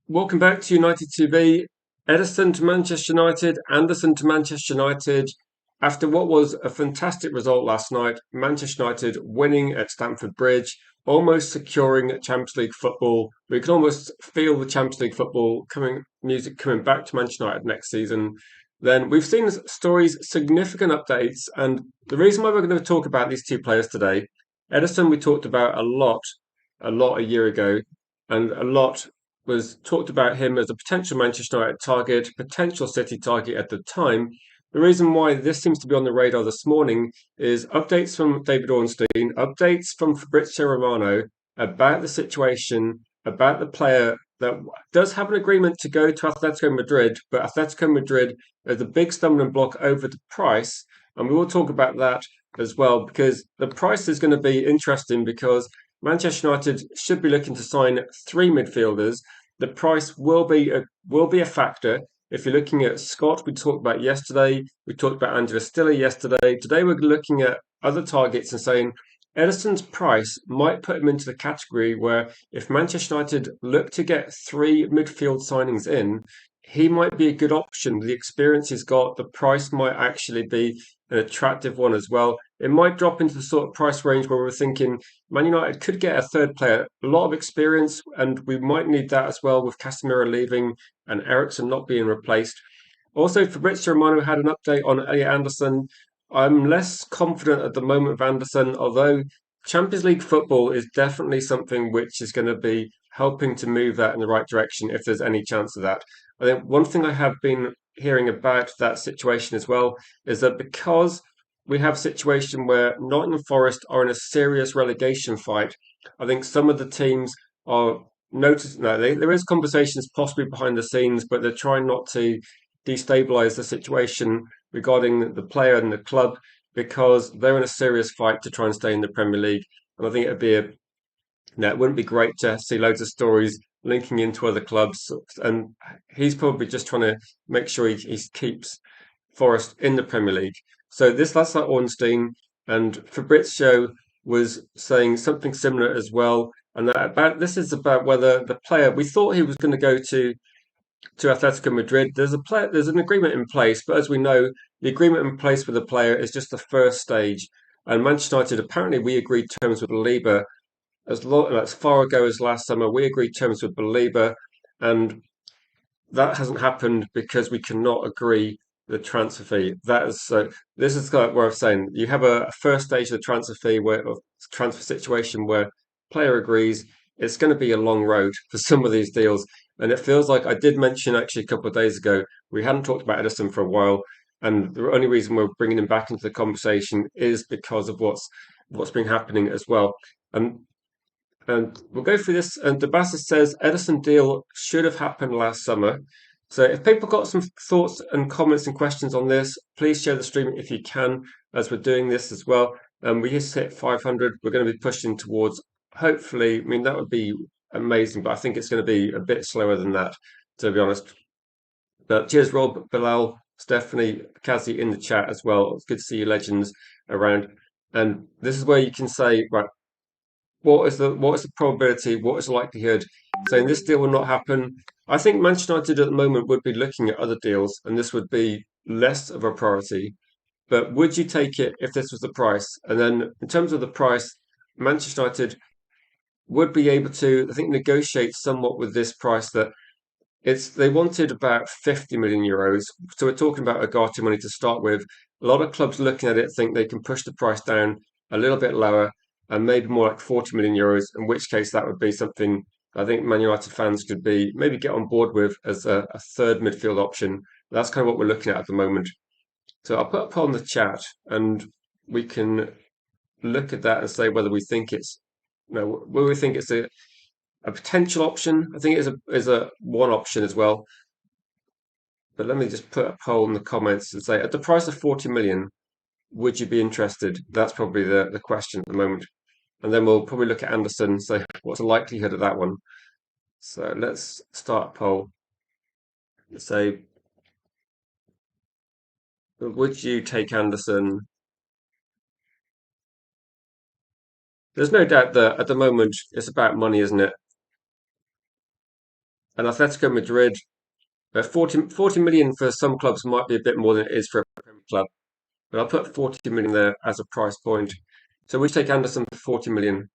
Welcome back to United TV. Ederson to Manchester United, Anderson to Manchester United. After what was a fantastic result last night, Manchester United winning at Stamford Bridge, almost securing Champions League football. We can almost feel the Champions League football music coming back to Manchester United next season. Then we've seen stories, significant updates, and the reason why we're going to talk about these two players today, Ederson, we talked about a lot a year ago, and a lot was talked about him as a potential Manchester United target, potential City target at the time. The reason why this seems to be on the radar this morning is updates from David Ornstein, updates from Fabrizio Romano about the situation, about the player that does have an agreement to go to Atletico Madrid, but Atletico Madrid is a big stumbling block over the price. And we will talk about that as well, because the price is going to be interesting because Manchester United should be looking to sign three midfielders. The price will be a factor. If you're looking at Scott, we talked about yesterday. We talked about Angela Stiller yesterday. Today we're looking at other targets and saying Ederson's price might put him into the category where if Manchester United look to get three midfield signings in, he might be a good option. The experience he's got, the price might actually be an attractive one as well. It might drop into the sort of price range where we're thinking Man United could get a third player, a lot of experience, and we might need that as well with Casemiro leaving and Ericsson not being replaced. Also, Fabrizio Romano had an update on Elliot Anderson. I'm less confident at the moment of Anderson, although Champions League football is definitely something which is going to be helping to move that in the right direction if there's any chance of that. I think one thing I have been hearing about that situation as well is that because we have a situation where Nottingham Forest are in a serious relegation fight, I think some of the teams are noticing that there is conversations possibly behind the scenes, but they're trying not to destabilize the situation regarding the player and the club because they're in a serious fight to try and stay in the Premier League. And I think it wouldn't be great to see loads of stories linking into other clubs. And he's probably just trying to make sure he keeps Forest in the Premier League. So that's like Ornstein, and Fabrizio was saying something similar as well. And that about this is about whether the player we thought he was going to go to Atletico Madrid. There's an agreement in place, but as we know, the agreement in place with the player is just the first stage. And Manchester United apparently we agreed terms with Liba as far ago as last summer. We agreed terms with Liba, and that hasn't happened because we cannot agree the transfer fee. That is so. This is like where I'm saying you have a first stage of the transfer fee where of transfer situation where player agrees. It's going to be a long road for some of these deals, and it feels like I did mention actually a couple of days ago we hadn't talked about Edison for a while, and the only reason we're bringing him back into the conversation is because of what's been happening as well. And and we'll go through this. And Debasa says Edison deal should have happened last summer. So if people got some thoughts and comments and questions on this, please share the stream if you can, as we're doing this as well. We just hit 500. We're going to be pushing towards, hopefully, I mean, that would be amazing, but I think it's going to be a bit slower than that, to be honest. But cheers, Rob, Bilal, Stephanie, Kazi in the chat as well. It's good to see you legends around. And this is where you can say, right, what is the probability? What is the likelihood? Saying this deal will not happen. I think Manchester United at the moment would be looking at other deals, and this would be less of a priority. But would you take it if this was the price? And then in terms of the price, Manchester United would be able to, I think, negotiate somewhat with this price that they wanted about 50 million euros. So we're talking about Agati money to start with. A lot of clubs looking at it think they can push the price down a little bit lower and maybe more like 40 million euros, in which case that would be something I think Man United fans could be maybe get on board with as a third midfield option. That's kind of what we're looking at the moment. So I'll put up on the chat and we can look at that and say whether we think it's no, whether we think it's a potential option. I think it is a one option as well. But let me just put a poll in the comments and say, at the price of 40 million, would you be interested? That's probably the question at the moment. And then we'll probably look at Anderson and say, what's the likelihood of that one? So let's start a poll. Let's say, would you take Anderson? There's no doubt that at the moment it's about money, isn't it? and Atletico Madrid, 40 million for some clubs might be a bit more than it is for a Premier club, but I'll put 40 million there as a price point. So we take Anderson for 40 million.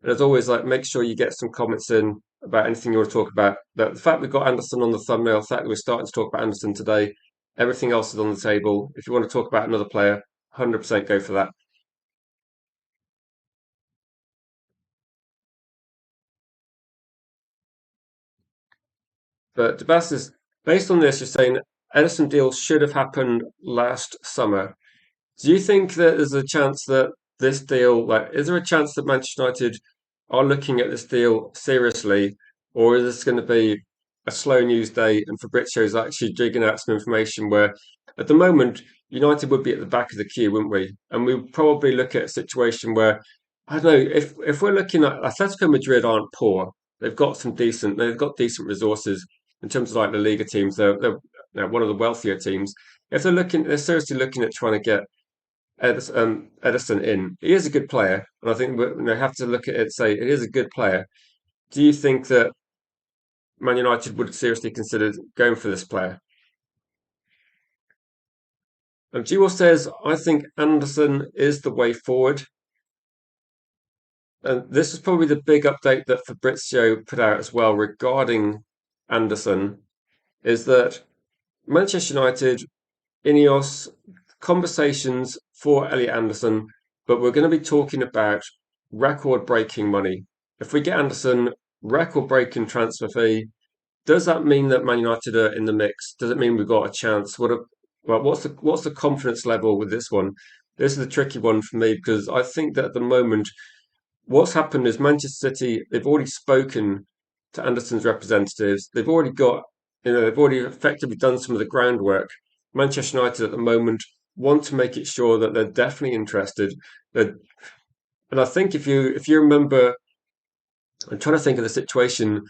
And as always, like make sure you get some comments in about anything you want to talk about. The fact we've got Anderson on the thumbnail, the fact that we're starting to talk about Anderson today, everything else is on the table. If you want to talk about another player, 100% go for that. But Debas is based on this, you're saying Ederson deal should have happened last summer. Do you think that there's a chance that this deal, like, is there a chance that Manchester United are looking at this deal seriously, or is this going to be a slow news day and Fabrizio is actually digging out some information where, at the moment, United would be at the back of the queue, wouldn't we? And we would probably look at a situation where, I don't know, if we're looking at Atletico Madrid aren't poor, they've got decent resources in terms of like the Liga teams. They're one of the wealthier teams. If they're seriously looking at trying to get Ederson in. He is a good player, and I think we have to look at it and say it is a good player. Do you think that Man United would seriously consider going for this player? Jewel says, I think Anderson is the way forward. And this is probably the big update that Fabrizio put out as well regarding Anderson, is that Manchester United, Ineos, conversations for Elliot Anderson, but we're going to be talking about record breaking money. If we get Anderson, record breaking transfer fee, does that mean that Man United are in the mix? Does it mean we've got a chance? What's the confidence level with this one? This is a tricky one for me because I think that at the moment, what's happened is Manchester City, they've already spoken to Anderson's representatives. They've already effectively done some of the groundwork. Manchester United at the moment want to make it sure that they're definitely interested. And I think if you remember, I'm trying to think of the situation.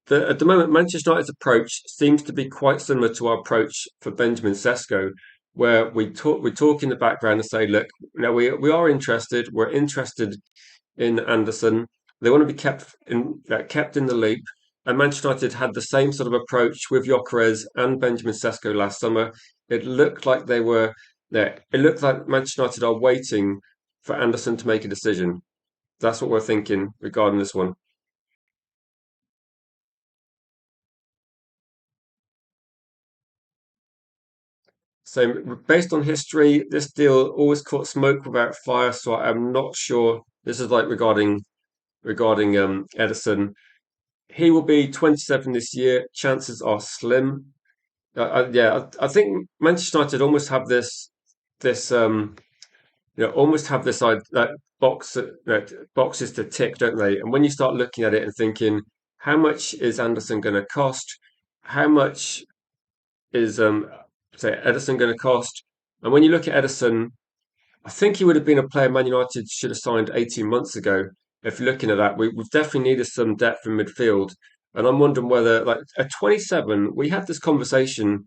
At the moment, Manchester United's approach seems to be quite similar to our approach for Benjamin Sesko, where we talk in the background and say, look, we are interested. We're interested in Anderson. They want to be kept in the loop. And Manchester United had the same sort of approach with Gyökeres and Benjamin Sesko last summer. It looked like they were there. It looked like Manchester United are waiting for Anderson to make a decision. That's what we're thinking regarding this one. So, based on history, this deal always caught smoke without fire. So I'm not sure. This is like regarding Ederson. He will be 27 this year. Chances are slim. Yeah, I think Manchester United almost have this almost have this like boxes to tick, don't they? And when you start looking at it and thinking, how much is Anderson going to cost? How much is say Ederson going to cost? And when you look at Ederson, I think he would have been a player Man United should have signed 18 months ago. If you're looking at that, we've definitely needed some depth in midfield. And I'm wondering whether, like, at 27, we had this conversation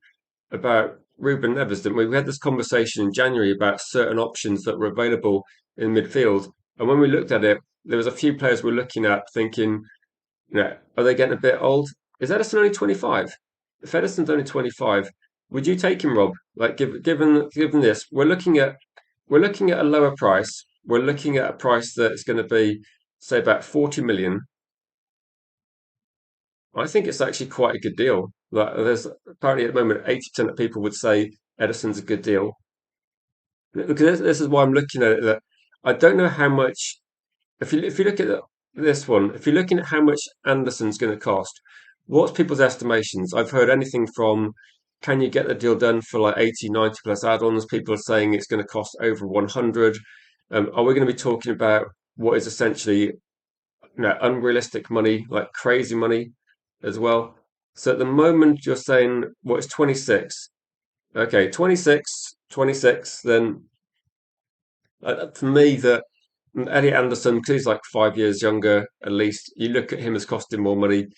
about Ruben Neves, didn't we? We had this conversation in January about certain options that were available in midfield. And when we looked at it, there was a few players we're looking at thinking, are they getting a bit old? Is Ederson only 25? If Ederson's only 25, would you take him, Rob? Like, given this, we're looking at a lower price. We're looking at a price that's going to be, say, about 40 million. I think it's actually quite a good deal. Like, there's apparently at the moment 80% of people would say Edison's a good deal. Because this is why I'm looking at it. That I don't know how much. If you look at this one, if you're looking at how much Anderson's going to cost, what's people's estimations? I've heard anything from can you get the deal done for like 80, 90 plus add-ons? People are saying it's going to cost over 100. Are we going to be talking about what is essentially unrealistic money, like crazy money as well? So at the moment, you're saying what is 26? Okay, 26, then for me, that Elliot Anderson, because he's like 5 years younger at least, you look at him as costing more money.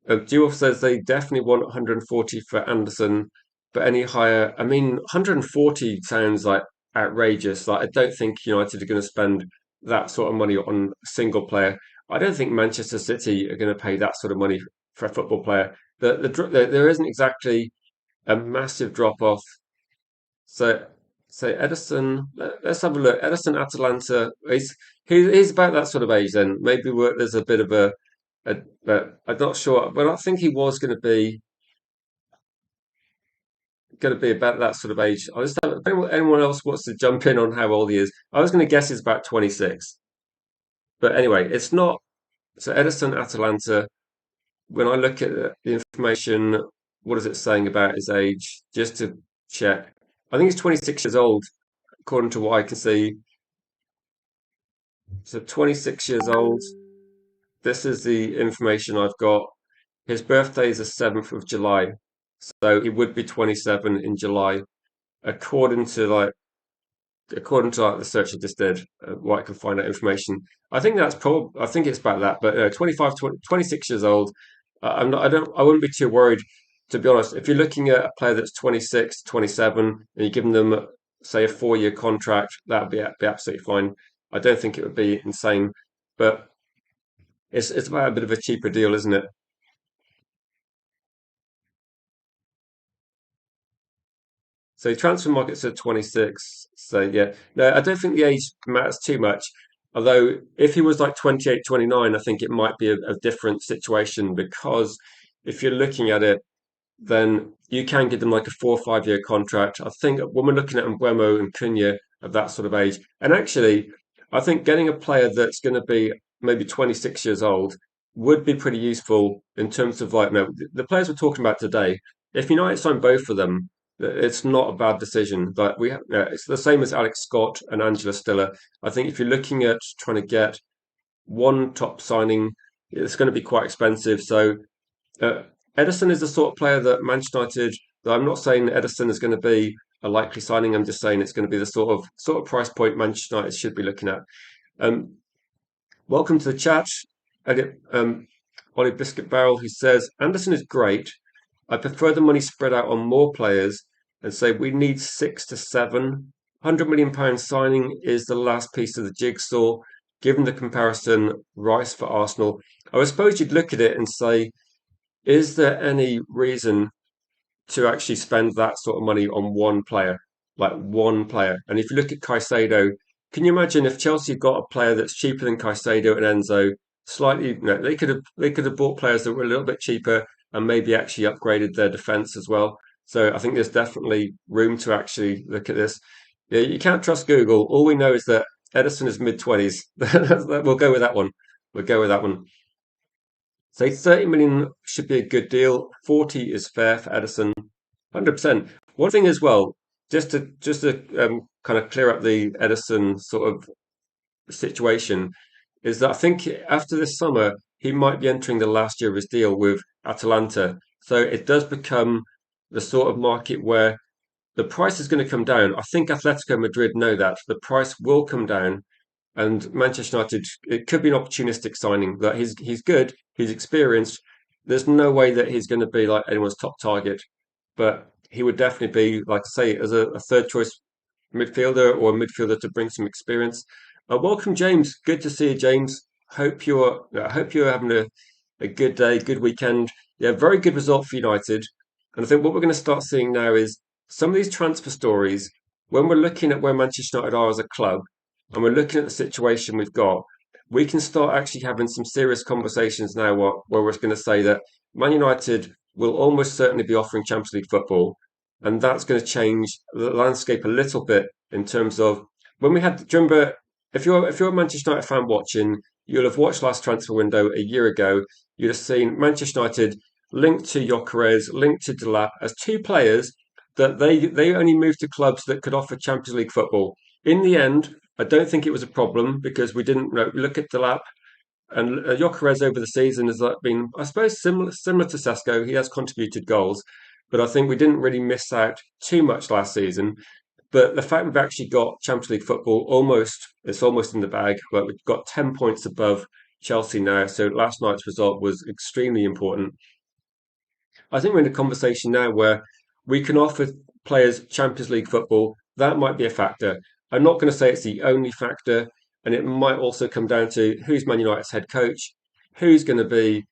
Duoff says they definitely want 140 for Anderson, but any higher, I mean, 140 sounds like outrageous. Like, I don't think United are going to spend that sort of money on a single player. I don't think Manchester City are going to pay that sort of money for a football player. There isn't exactly a massive drop off. So so Ederson, let's have a look. Ederson, Atalanta, he's about that sort of age. Then maybe there's a bit of a, I'm not sure, but I think he was going to be about that sort of age. I just don't, if anyone else wants to jump in on how old he is. I was going to guess he's about 26. But anyway, it's not. So Edison Atalanta, when I look at the information, what is it saying about his age? Just to check. I think he's 26 years old, according to what I can see. So 26 years old. This is the information I've got. His birthday is the 7th of July. So he would be 27 in July, according to the search I just did, what I can find out information. I think that's probably. I think it's about that. But 25, 26 years old. I'm not. I don't. I wouldn't be too worried, to be honest. If you're looking at a player that's 26, 27, and you're giving them, say, a 4-year contract, that would be absolutely fine. I don't think it would be insane, but it's about a bit of a cheaper deal, isn't it? So transfer markets at 26. So yeah, no, I don't think the age matters too much. Although if he was like 28, 29, I think it might be a different situation because if you're looking at it, then you can give them like a 4 or 5 year contract. I think when we're looking at Mbuemo and Cunha of that sort of age, and actually, I think getting a player that's going to be maybe 26 years old would be pretty useful in terms of like, no, the players we're talking about today. If United sign both of them, it's not a bad decision. Like it's the same as Alex Scott and Angela Stiller. I think if you're looking at trying to get one top signing, it's going to be quite expensive. So uh, Ederson is the sort of player that Manchester United. I'm not saying that Ederson is going to be a likely signing. I'm just saying it's going to be the sort of price point Manchester United should be looking at. Um, Welcome to the chat, Elliot, Ollie Biscuit Barrel, who says Anderson is great. I prefer the money spread out on more players and say we need 6 to 7. £100 million signing is the last piece of the jigsaw. Given the comparison, Rice for Arsenal. I suppose you'd look at it and say, is there any reason to actually spend that sort of money on one player, like one player? And if you look at Caicedo, can you imagine if Chelsea got a player that's cheaper than Caicedo and Enzo? Slightly, they could have bought players that were a little bit cheaper and maybe actually upgraded their defense as well. So I think there's definitely room to actually look at this. Yeah, you can't trust Google. All we know is that Edison is mid 20s. We'll go with that one. We'll go with that one. Say 30 million should be a good deal. 40 is fair for Edison. 100%. One thing as well, just to kind of clear up the Edison sort of situation, is that I think after this summer he might be entering the last year of his deal with Atalanta. So it does become the sort of market where the price is going to come down. I think Atletico Madrid know that the price will come down, and Manchester United, it could be an opportunistic signing. That he's good, he's experienced. There's no way that he's going to be like anyone's top target, but he would definitely be, like I say, as a third choice midfielder or a midfielder to bring some experience. Welcome, James. Good to see you, James. I hope you're having a good day, good weekend. Yeah, very good result for United. And I think what we're going to start seeing now is some of these transfer stories. When we're looking at where Manchester United are as a club, and we're looking at the situation we've got, we can start actually having some serious conversations now. Where we're going to say that Man United will almost certainly be offering Champions League football, and that's going to change the landscape a little bit in terms of when we had. Do you remember, if you're a Manchester United fan watching, you'll have watched last transfer window a year ago. You'd have seen Manchester United linked to Gyökeres, linked to Delap as two players that they only moved to clubs that could offer Champions League football. In the end, I don't think it was a problem because we didn't look at Delap and Gyökeres over the season has been, I suppose, similar to Sesko. He has contributed goals, but I think we didn't really miss out too much last season. But the fact we've actually got Champions League football it's almost in the bag. But we've got 10 points above Chelsea now. So last night's result was extremely important. I think we're in a conversation now where we can offer players Champions League football. That might be a factor. I'm not going to say it's the only factor, and it might also come down to who's Man United's head coach, who's going to be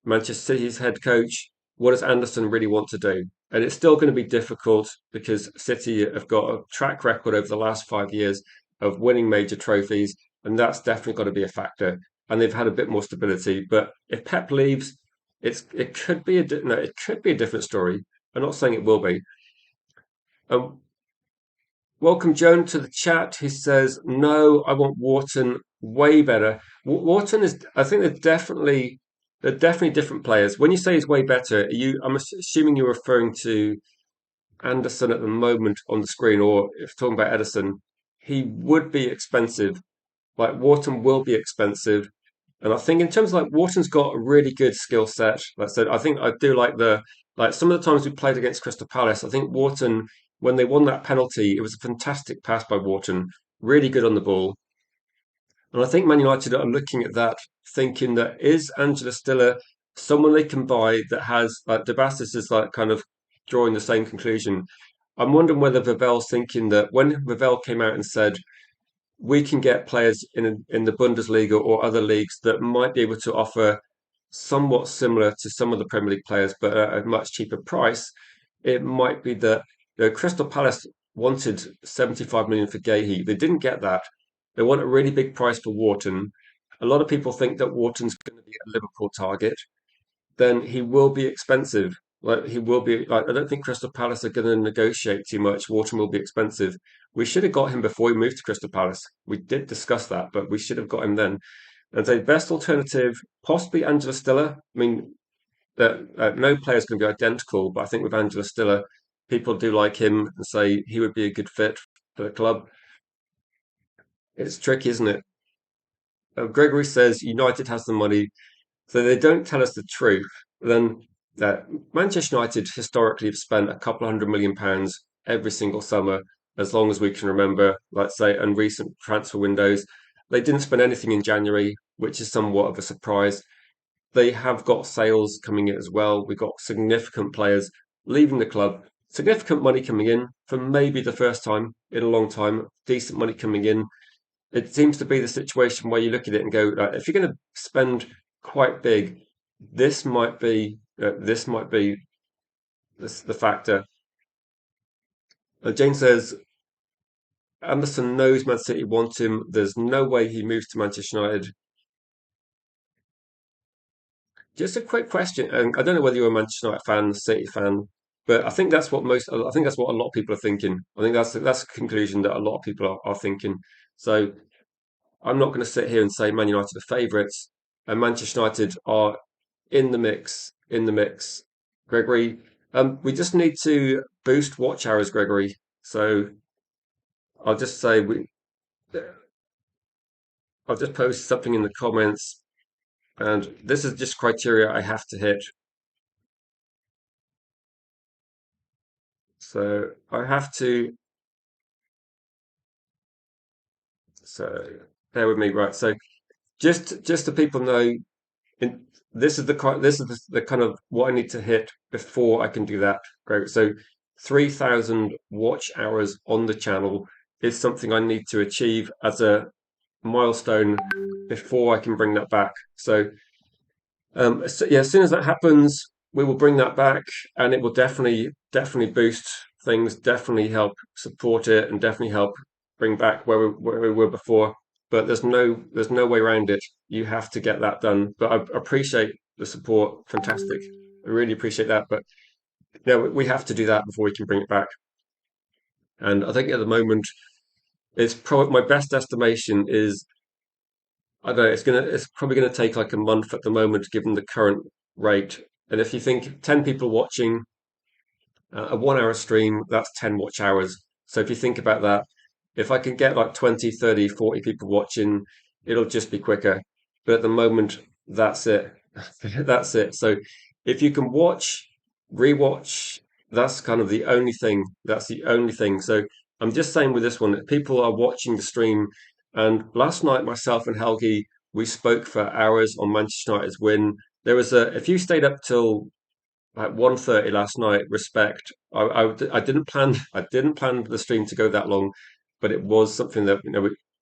Manchester City's head coach. What does Anderson really want to do? And it's still going to be difficult because City have got a track record over the last 5 years of winning major trophies, and that's definitely got to be a factor. And they've had a bit more stability. But if Pep leaves, it could be no, it could be a different story. I'm not saying it will be. Um, Welcome Joan to the chat. He says, "No, I want Wharton way better." Wharton is, I think they're definitely different players. When you say he's way better, I'm assuming you're referring to Anderson at the moment on the screen, or if talking about Ederson, he would be expensive. Like Wharton will be expensive, and I think in terms of like Wharton's got a really good skill set. Like I said, I think I do like the like some of the times we played against Crystal Palace. I think Wharton, when they won that penalty, it was a fantastic pass by Wharton, really good on the ball. And I think Man United are looking at that, thinking that is Angela Stiller someone they can buy that has like Debastis is like kind of drawing the same conclusion. I'm wondering whether Vivel's thinking that when Vivel came out and said we can get players in the Bundesliga or other leagues that might be able to offer somewhat similar to some of the Premier League players, but at a much cheaper price. It might be that Crystal Palace wanted 75 million for Gahey. They didn't get that. They want a really big price for Wharton. A lot of people think that Wharton's going to be a Liverpool target. Then he will be expensive. Like he will be like I don't think Crystal Palace are going to negotiate too much. Wharton will be expensive. We should have got him before we moved to Crystal Palace. We did discuss that, but we should have got him then. And the best alternative, possibly Angela Stiller. I mean, that no player is going to be identical, but I think with Angela Stiller, people do like him and say he would be a good fit for the club. It's tricky, isn't it? Gregory says United has the money, so they don't tell us the truth. Then uh, Manchester United historically have spent a couple of £100 million every single summer, as long as we can remember, let's say, in recent transfer windows. They didn't spend anything in January, which is somewhat of a surprise. They have got sales coming in as well. We've got significant players leaving the club, significant money coming in for maybe the first time in a long time, decent money coming in. It seems to be the situation where you look at it and go, if you're going to spend quite big, this might be the factor. Jane says Anderson knows Man City want him. There's no way he moves to Manchester United. Just a quick question. I don't know whether you're a Manchester United fan, City fan, but I think that's what most. I think that's what a lot of people are thinking. I think that's a conclusion that a lot of people are thinking. So I'm not going to sit here and say Man United are favourites, and Manchester United are in the mix. In the mix, Gregory. We just need to boost watch hours, Gregory. So I'll just say I'll just post something in the comments, and this is just criteria I have to hit. So I have to. So bear with me, right? So just so people know, this is the kind of what I need to hit before I can do that. Great. So 3,000 watch hours on the channel is something I need to achieve as a milestone before I can bring that back. So yeah, as soon as that happens, we will bring that back, and it will definitely boost things, definitely help support it, and definitely help bring back where we were before. But there's no way around it. You have to get that done. But I appreciate the support. Fantastic. I really appreciate that. But yeah, we have to do that before we can bring it back. And I think at the moment, it's probably my best estimation is I don't know. It's probably gonna take like a month at the moment, given the current rate. And if you think 10 people watching a 1 hour stream, that's 10 watch hours. So if you think about that, if I can get like 20, 30, 40 people watching, it'll just be quicker. But at the moment, that's it. That's it. So if you can watch, rewatch, that's kind of the only thing. That's the only thing. So I'm just saying with this one, that people are watching the stream. And last night, myself and Helgi, we spoke for hours on Manchester United's win. There was if you stayed up till like 1:30 last night, respect. I didn't plan the stream to go that long, but it was something that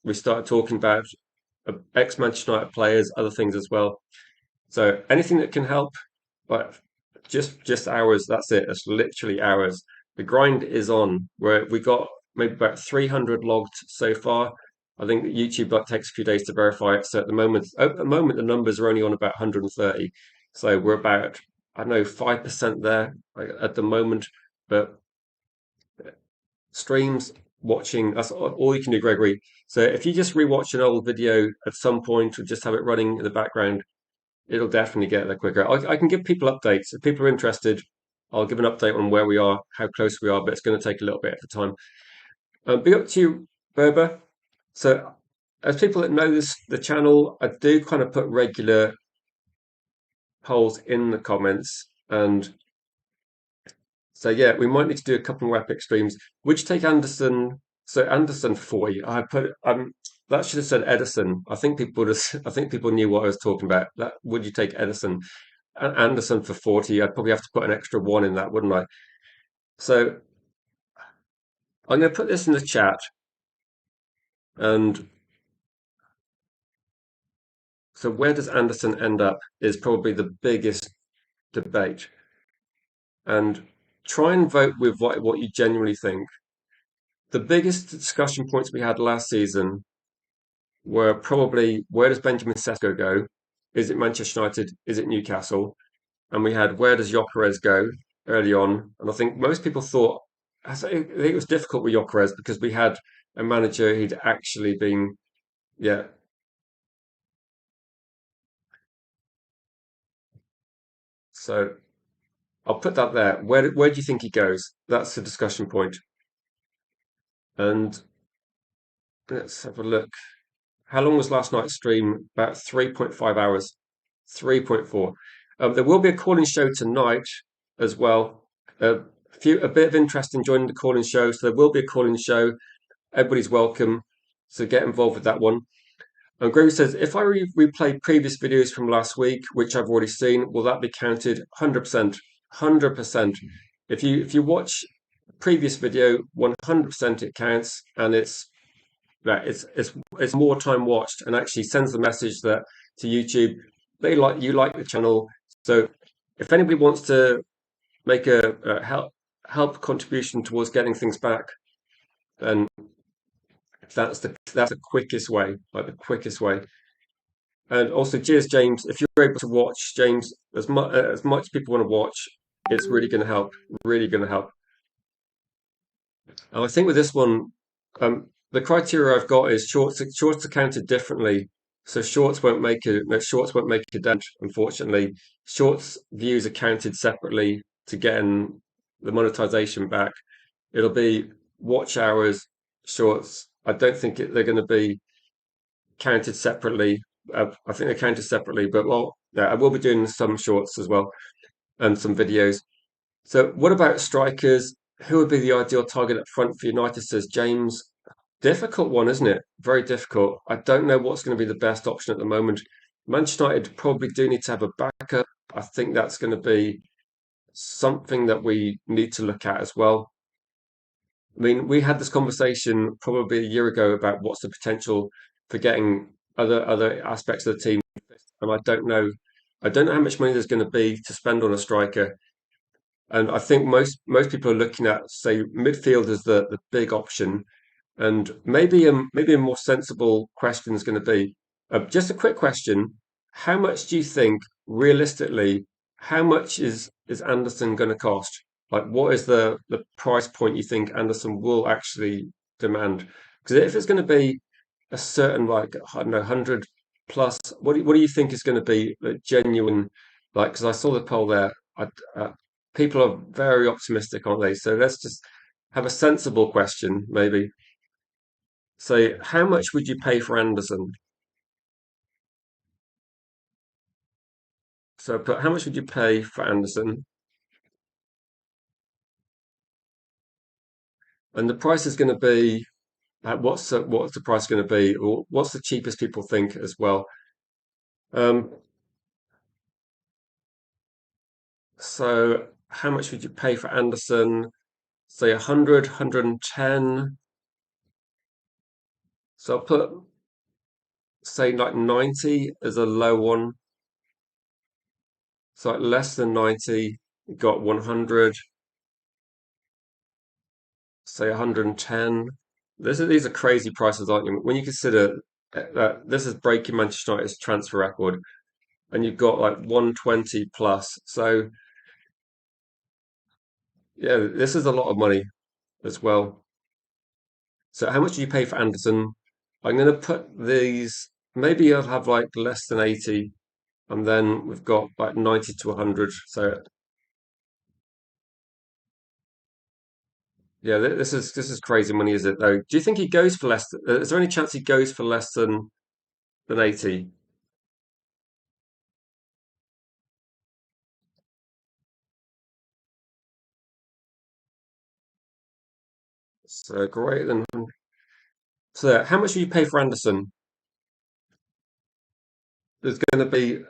we started talking about ex Manchester United players, other things as well. So anything that can help, but just hours. That's it. That's literally hours. The grind is on. We got maybe about 300 logged so far. I think that YouTube takes a few days to verify it. So at the moment, the numbers are only on about 130. So we're about, I don't know, 5% there at the moment. But streams, watching, that's all you can do, Gregory. So if you just rewatch an old video at some point or just have it running in the background, it'll definitely get there quicker. I can give people updates. If people are interested, I'll give an update on where we are, how close we are, but it's going to take a little bit of time. Big up to you, Berber. So, as people that know the channel, I do kind of put regular polls in the comments. And so, yeah, we might need to do a couple more epic streams. Would you take Anderson? So, Anderson for you. I put, that should have said Ederson. I think people knew what I was talking about. That would you take Ederson? Anderson for 40, I'd probably have to put an extra one in that, wouldn't I? So I'm going to put this in the chat. And so where does Anderson end up is probably the biggest debate. And try and vote with what you genuinely think. The biggest discussion points we had last season were probably where does Benjamin Sesko go? Is it Manchester United? Is it Newcastle? And we had where does Gyökeres go early on? And I think most people thought I think it was difficult with Gyökeres because we had a manager who'd actually been, yeah. So I'll put that there. Where do you think he goes? That's the discussion point. And let's have a look. How long was last night's stream? About 3.5 hours. 3.4. There will be a call-in show tonight as well. A bit of interest in joining the call-in show, so there will be a call-in show. Everybody's welcome to get involved with that one. And Greg says, if I replay previous videos from last week, which I've already seen, will that be counted? 100%. 100%. If you watch previous video, 100% it counts, and it's more time watched, and actually sends the message that to YouTube they like the channel. So if anybody wants to make a help contribution towards getting things back, then that's the quickest way, like the quickest way. And also, cheers, James. If you're able to watch, James, as much people want to watch, it's really going to help. Really going to help. And I think with this one, the criteria I've got is shorts are counted differently. So shorts won't make a dent. Unfortunately, shorts views are counted separately to get the monetization back. It'll be watch hours, shorts. I don't think they're going to be counted separately. I think they're counted separately, but well, yeah, I will be doing some shorts as well and some videos. So, what about strikers? Who would be the ideal target up front for United? Says James. Difficult one, isn't it? Very difficult. I don't know what's going to be the best option at the moment. Manchester United probably do need to have a backup. I think that's going to be something that we need to look at as well. I mean, we had this conversation probably a year ago about what's the potential for getting other aspects of the team, and I don't know how much money there's going to be to spend on a striker. And I think most people are looking at, say, midfield as the big option, and maybe a more sensible question is going to be just a quick question: how much do you think realistically? How much is Anderson going to cost? Like, what is the price point you think Anderson will actually demand? Because if it's going to be a certain, like, I don't know, 100 plus, what do you think is going to be a genuine, like? Because I saw the poll there. Uh, People are very optimistic, aren't they? So let's just have a sensible question, maybe. So, how much would you pay for Anderson? So, but how much would you pay for Anderson? And the price is going to be what's the price going to be, or what's the cheapest people think as well? Um, so, how much would you pay for Anderson? Say 100, 110. So I'll put say like 90 as a low one. So like less than 90, got 100, say 110. These are crazy prices, aren't you? When you consider that this is breaking Manchester United's transfer record, and you've got like 120 plus. So yeah, this is a lot of money as well. So how much do you pay for Anderson? I'm going to put these, maybe I'll have like less than 80, and then we've got like 90 to 100. So yeah, this is crazy money, is it though? Do you think he goes for less? Is there any chance he goes for less than 80? So great then. So how much will you pay for Anderson? There's going to be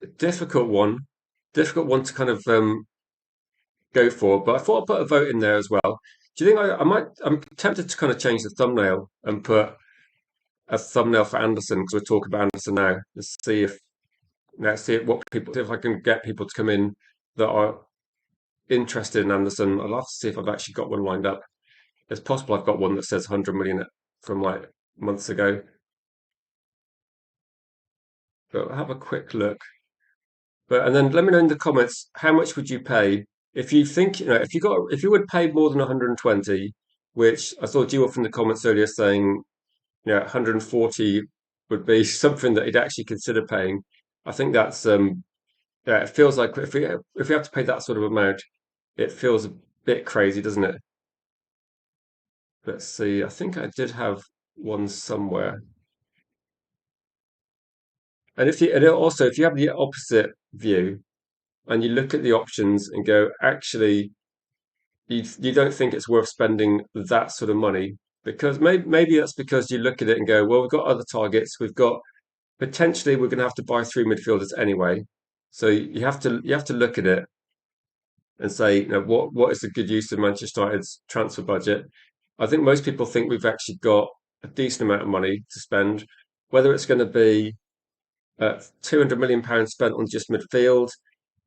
a difficult one to kind of go for. But I thought I'd put a vote in there as well. Do you think I might? I'm tempted to kind of change the thumbnail and put a thumbnail for Anderson because we're talking about Anderson now. Let's see what people, if I can get people to come in that are interested in Anderson. I'll have to see if I've actually got one lined up. It's possible I've got one that says 100 million from like months ago, but I'll have a quick look. But and then let me know in the comments how much would you pay if you think if you would pay more than 120, which I saw you off in the comments earlier saying 140 would be something that he'd actually consider paying. I think that's yeah, it feels like if we have to pay that sort of amount, it feels a bit crazy, doesn't it? Let's see. I think I did have one somewhere. And also if you have the opposite view and you look at the options and go, actually, you don't think it's worth spending that sort of money because maybe that's because you look at it and go, well, we've got other targets. We've got potentially we're going to have to buy three midfielders anyway. So you have to look at it and say, what is the good use of Manchester United's transfer budget? I think most people think we've actually got a decent amount of money to spend. Whether it's going to be £200 million spent on just midfield,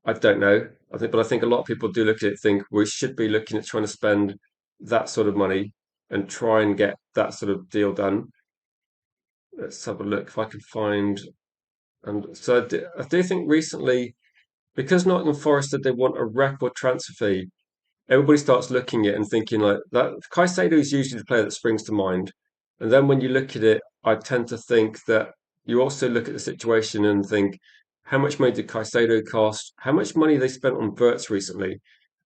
I don't know. But I think a lot of people do look at it and think we should be looking at trying to spend that sort of money and try and get that sort of deal done. Let's have a look if I can find. And so I do think recently, because Nottingham Forest said they want a record transfer fee, everybody starts looking at it and thinking like that. Caicedo is usually the player that springs to mind. And then when you look at it, I tend to think that you also look at the situation and think, how much money did Caicedo cost? How much money they spent on Verts recently?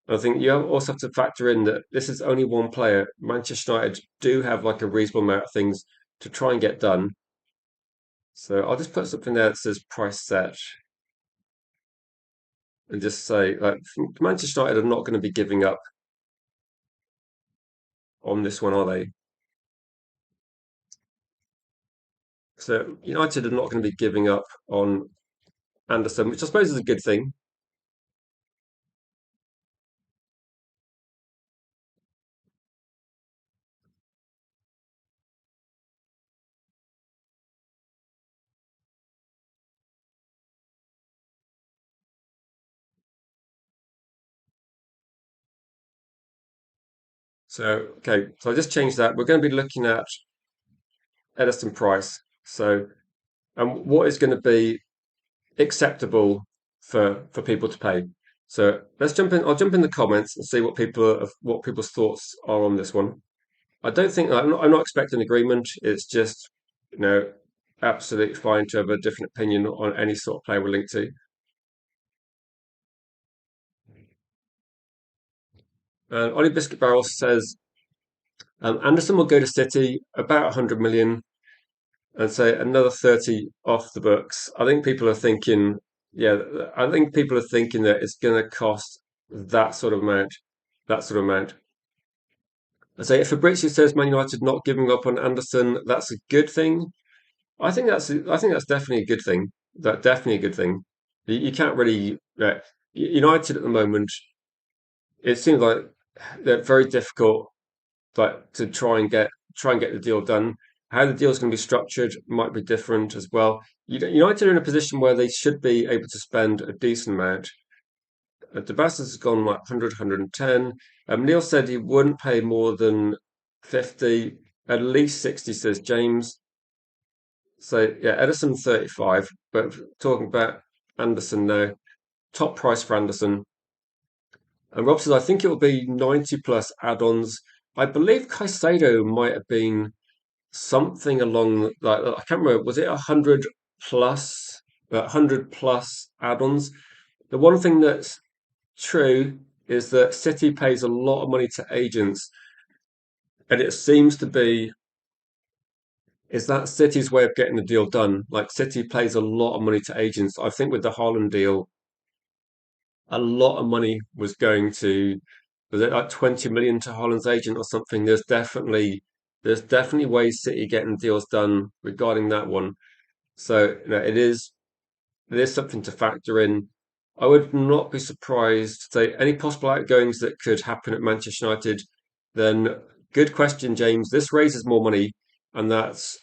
I think you also have to factor in that this is only one player. Manchester United do have like a reasonable amount of things to try and get done. So I'll just put something there that says price set and just say like Manchester United are not going to be giving up on this one, are they? So United are not going to be giving up on Anderson, which I suppose is a good thing. So okay, so I just changed that. We're going to be looking at Ederson price. So and what is going to be acceptable for people to pay. So let's jump in. I'll jump in the comments and see what people's thoughts are on this one. I don't think I'm not expecting agreement. It's just you know absolutely fine to have a different opinion on any sort of player we're linked to. Ollie Biscuit Barrel says Anderson will go to City about 100 million and say another 30 off the books. Yeah, I think people are thinking that it's going to cost that sort of amount, that sort of amount. I say if Fabrizio says Man United not giving up on Anderson, that's a good thing. I think that's definitely a good thing. That definitely a good thing. You can't really United at the moment. It seems like they're very difficult, but to try and get the deal done. How the deal is going to be structured might be different as well. United are in a position where they should be able to spend a decent amount. Dabas has gone like 100, 110. Neil said he wouldn't pay more than 50, at least 60, says James. So yeah, Ederson 35, but talking about Anderson now, top price for Anderson. And Rob says, I think it will be 90 plus add-ons. I believe Caicedo might have been something along like I can't remember, was it 100 plus 100 plus add-ons? The one thing that's true is that City pays a lot of money to agents, and it seems to be is that City's way of getting the deal done. Like City pays a lot of money to agents. I think with the Haaland deal, a lot of money was going to was it like 20 million to Haaland's agent or something? There's definitely ways City getting deals done regarding that one. So it is something to factor in. I would not be surprised. Say any possible outgoings that could happen at Manchester United. Then good question, James. This raises more money, and that's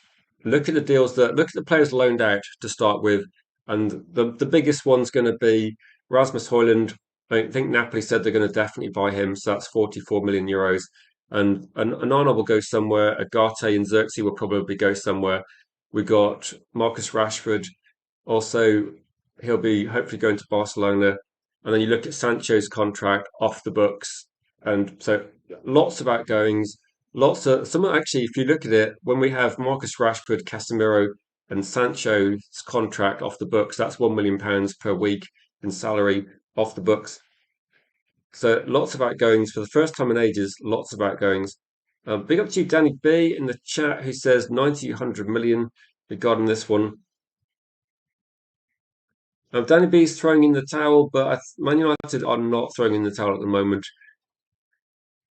look at the players loaned out to start with, and the biggest one's going to be Rasmus Højlund. I think Napoli said they're going to definitely buy him, so that's 44 million euros. And Arnold will go somewhere. Agate and Xerxes will probably go somewhere. We got Marcus Rashford. Also, he'll be hopefully going to Barcelona. And then you look at Sancho's contract off the books. And so lots of outgoings, lots of some actually, if you look at it, when we have Marcus Rashford, Casemiro, and Sancho's contract off the books, that's £1 million per week in salary off the books. So lots of outgoings for the first time in ages, lots of outgoings. Big up to you, Danny B, in the chat, who says 90, 100 million regarding this one. Danny B's throwing in the towel, but Man United are not throwing in the towel at the moment.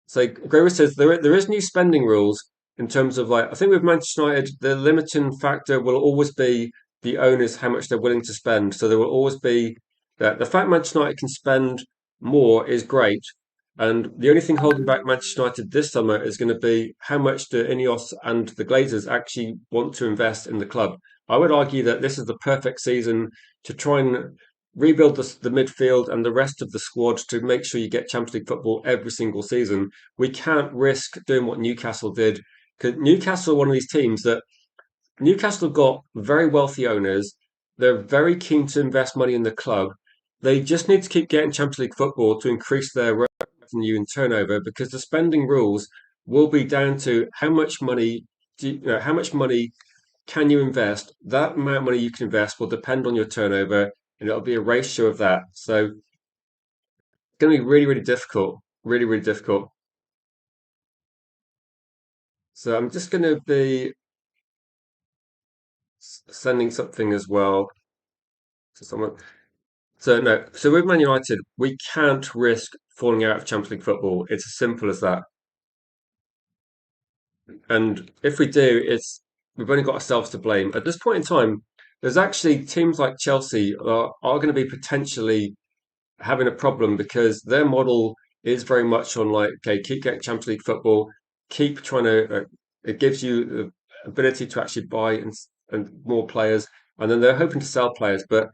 So Grover says there is new spending rules in terms of like I think with Manchester United the limiting factor will always be the owners how much they're willing to spend. So there will always be that the fact Manchester United can spend more is great, and the only thing holding back Manchester United this summer is going to be how much do Ineos and the Glazers actually want to invest in the club. I would argue that this is the perfect season to try and rebuild the midfield and the rest of the squad to make sure you get Champions League football every single season. We can't risk doing what Newcastle did because Newcastle are one of these teams that Newcastle have got very wealthy owners. They're very keen to invest money in the club. They just need to keep getting Champions League football to increase their revenue and turnover because the spending rules will be down to how much money how much money can you invest? That amount of money you can invest will depend on your turnover, and it'll be a ratio of that. So it's going to be really, really difficult. Really, really difficult. So I'm just going to be sending something as well to someone. So no, so with Man United, we can't risk falling out of Champions League football. It's as simple as that. And if we do, we've only got ourselves to blame. At this point in time, there's actually teams like Chelsea are going to be potentially having a problem because their model is very much on like, okay, keep getting Champions League football, keep trying to. It gives you the ability to actually buy and more players, and then they're hoping to sell players. But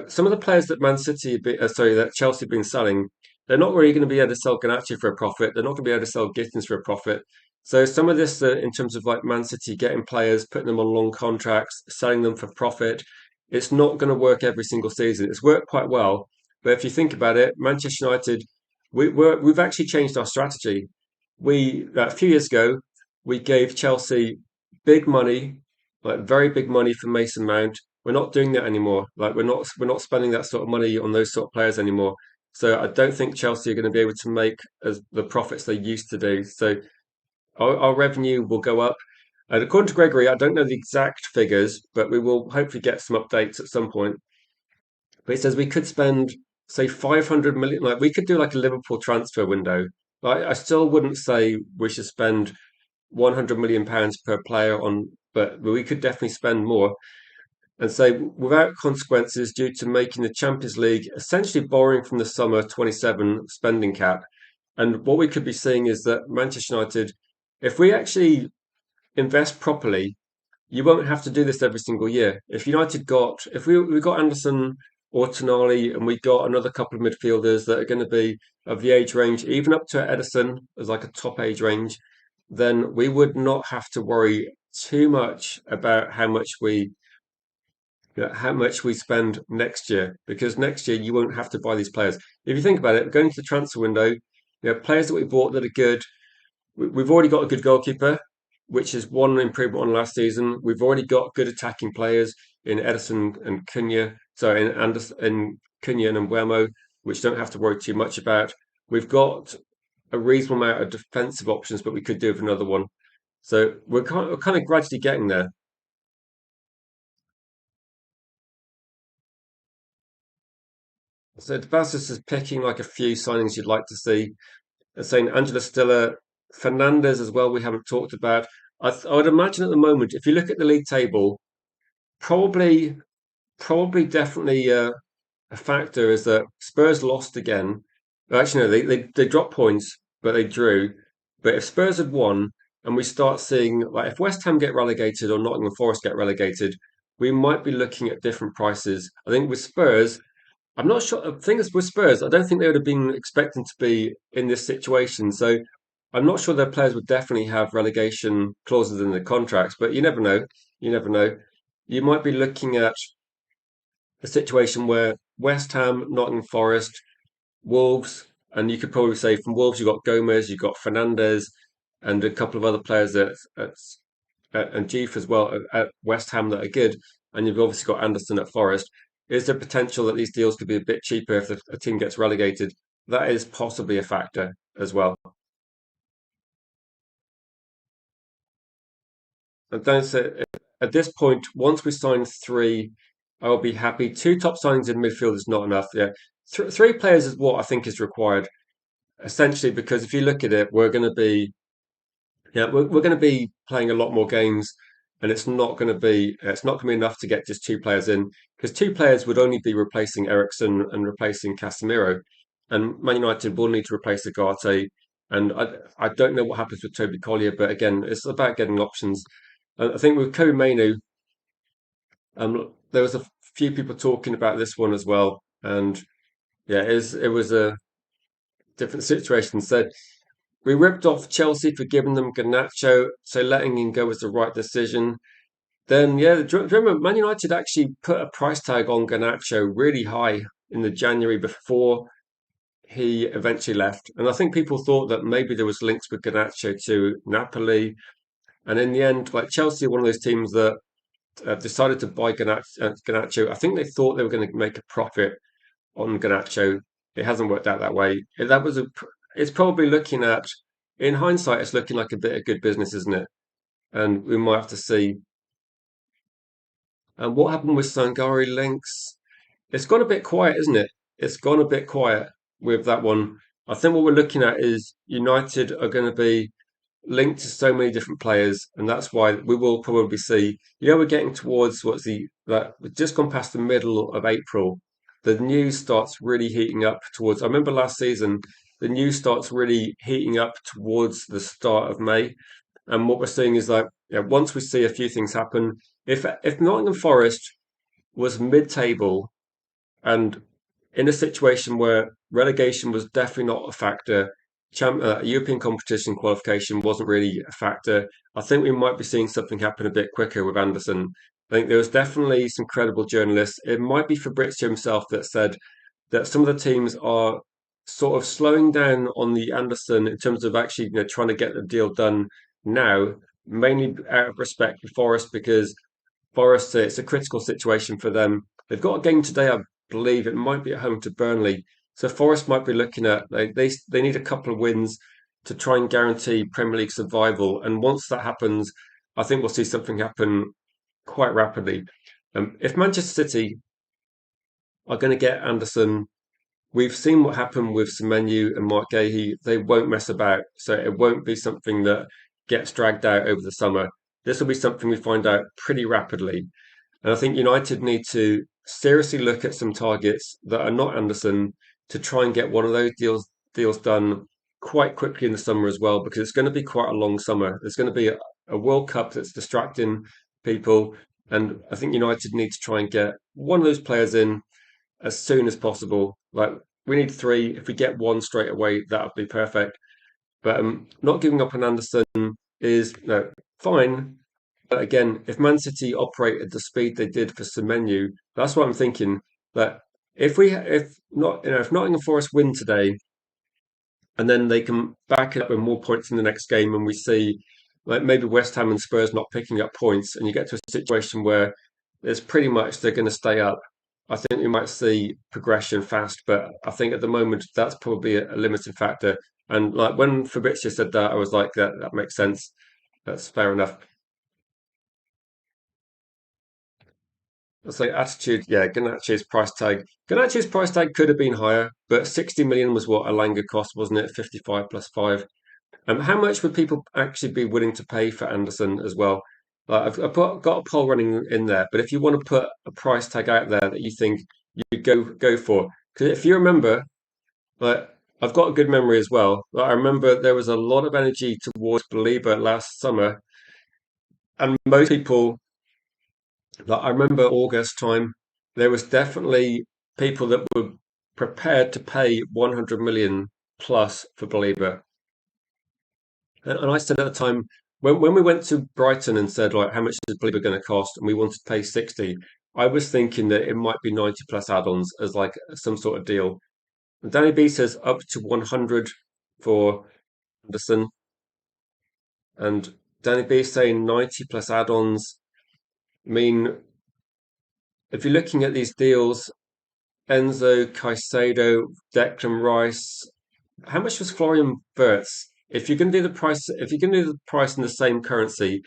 some of the players that that Chelsea have been selling, they're not really going to be able to sell Ganacho for a profit. They're not going to be able to sell Gittins for a profit. So some of this, in terms of like Man City getting players, putting them on long contracts, selling them for profit, it's not going to work every single season. It's worked quite well, but if you think about it, Manchester United, we've actually changed our strategy. We a few years ago we gave Chelsea big money, like very big money for Mason Mount. We're not doing that anymore. Like we're not spending that sort of money on those sort of players anymore. So I don't think Chelsea are going to be able to make as the profits they used to do. So our revenue will go up. And according to Gregory, I don't know the exact figures, but we will hopefully get some updates at some point. But he says we could spend, say, 500 million. Like we could do like a Liverpool transfer window. Like I still wouldn't say we should spend 100 million pounds per player on, but we could definitely spend more and say without consequences due to making the Champions League essentially borrowing from the summer 27 spending cap. And what we could be seeing is that Manchester United, if we actually invest properly, you won't have to do this every single year. If we got Anderson Tonali, and we got another couple of midfielders that are going to be of the age range, even up to Ederson as like a top age range, then we would not have to worry too much about how much we spend next year, because next year you won't have to buy these players. If you think about it, going to the transfer window, players that we bought that are good. We've already got a good goalkeeper, which is one improvement on last season. We've already got good attacking players in Ederson and Cunha, sorry, in Anderson, in Cunha and Mbuemo, which don't have to worry too much about. We've got a reasonable amount of defensive options, but we could do with another one. So we're kind of gradually getting there. So Debasis is picking like a few signings you'd like to see. Saying Angela Stiller, Fernandez as well. We haven't talked about. I would imagine at the moment, if you look at the league table, probably, probably, definitely a factor is that Spurs lost again. Actually, no, they dropped points, but they drew. But if Spurs had won, and we start seeing like if West Ham get relegated or Nottingham Forest get relegated, we might be looking at different prices. I think with Spurs, I'm not sure. The thing is, with Spurs, I don't think they would have been expecting to be in this situation. So I'm not sure their players would definitely have relegation clauses in their contracts. But you never know. You never know. You might be looking at a situation where West Ham, Nottingham Forest, Wolves, and you could probably say from Wolves you've got Gomez, you've got Fernandez, and a couple of other players and Jeef as well at West Ham that are good, and you've obviously got Anderson at Forest. Is there potential that these deals could be a bit cheaper if a team gets relegated? That is possibly a factor as well. And then so at this point, once we sign three, I'll be happy. Two top signings in midfield is not enough. Yeah, three players is what I think is required essentially because if you look at it, we're going to be playing a lot more games, and it's not going to be enough to get just two players in because two players would only be replacing Ericsson and replacing Casemiro, and Man United will need to replace Agate. And I don't know what happens with Toby Collier, but again, it's about getting options. And I think with Kobe Mainu, there was a few people talking about this one as well, and yeah, it was a different situation. So we ripped off Chelsea for giving them Garnacho, so letting him go was the right decision. Then, yeah, do you remember Man United actually put a price tag on Garnacho really high in the January before he eventually left. And I think people thought that maybe there was links with Garnacho to Napoli. And in the end, like Chelsea, one of those teams that decided to buy Garnacho. I think they thought they were going to make a profit on Garnacho. It hasn't worked out that way. It's probably looking at, in hindsight, it's looking like a bit of good business, isn't it? And we might have to see. And what happened with Sangari Links? It's gone a bit quiet, isn't it? It's gone a bit quiet with that one. I think what we're looking at is United are going to be linked to so many different players, and that's why we will probably see. We're getting towards we've just gone past the middle of April. The news starts really heating up towards. I remember last season, the news starts really heating up towards the start of May, and what we're seeing is like, once we see a few things happen, if Nottingham Forest was mid-table and in a situation where relegation was definitely not a factor, European competition qualification wasn't really a factor. I think we might be seeing something happen a bit quicker with Anderson. I think there was definitely some credible journalists. It might be Fabrizio himself that said that some of the teams are sort of slowing down on the Anderson in terms of actually trying to get the deal done now, mainly out of respect for Forest because Forest, it's a critical situation for them. They've got a game today, I believe. It might be at home to Burnley. So Forest might be looking at they need a couple of wins to try and guarantee Premier League survival. And once that happens, I think we'll see something happen quite rapidly. If Manchester City are going to get Anderson, we've seen what happened with Semenyo and Mark Gahey. They won't mess about. So it won't be something that gets dragged out over the summer. This will be something we find out pretty rapidly. And I think United need to seriously look at some targets that are not Anderson to try and get one of those deals done quite quickly in the summer as well, because it's going to be quite a long summer. There's going to be a World Cup that's distracting people, and I think United need to try and get one of those players in as soon as possible. Like we need three. If we get one straight away, that would be perfect. But not giving up on Anderson is no fine. But again, if Man City operate at the speed they did for Semenyo, that's what I'm thinking. That if not if Nottingham Forest win today, and then they can back it up with more points in the next game, and we see like maybe West Ham and Spurs not picking up points, and you get to a situation where it's pretty much they're going to stay up. I think we might see progression fast, but I think at the moment that's probably a limiting factor. And like when Fabrizio said that, I was like, that makes sense. That's fair enough. It's like attitude, yeah. Ganache's price tag. Ganache's price tag could have been higher, but 60 million was what Alanga cost, wasn't it? 55 plus five. How much would people actually be willing to pay for Anderson as well? Got a poll running in there, but if you want to put a price tag out there that you think you'd go for, because if you remember, like I've got a good memory as well. Like, I remember there was a lot of energy towards Belieber last summer, and most people, like I remember August time, there was definitely people that were prepared to pay 100 million plus for Belieber. And I said at the time, when we went to Brighton and said, like, how much is Belieber going to cost? And we wanted to pay 60, I was thinking that it might be 90 plus add-ons as like some sort of deal. And Danny B says up to 100 for Anderson. And Danny B is saying 90 plus add-ons. I mean, if you're looking at these deals, Enzo, Caicedo, Declan Rice, how much was Florian Wirtz? If you're going to do the price, if you're going to do the price in the same currency,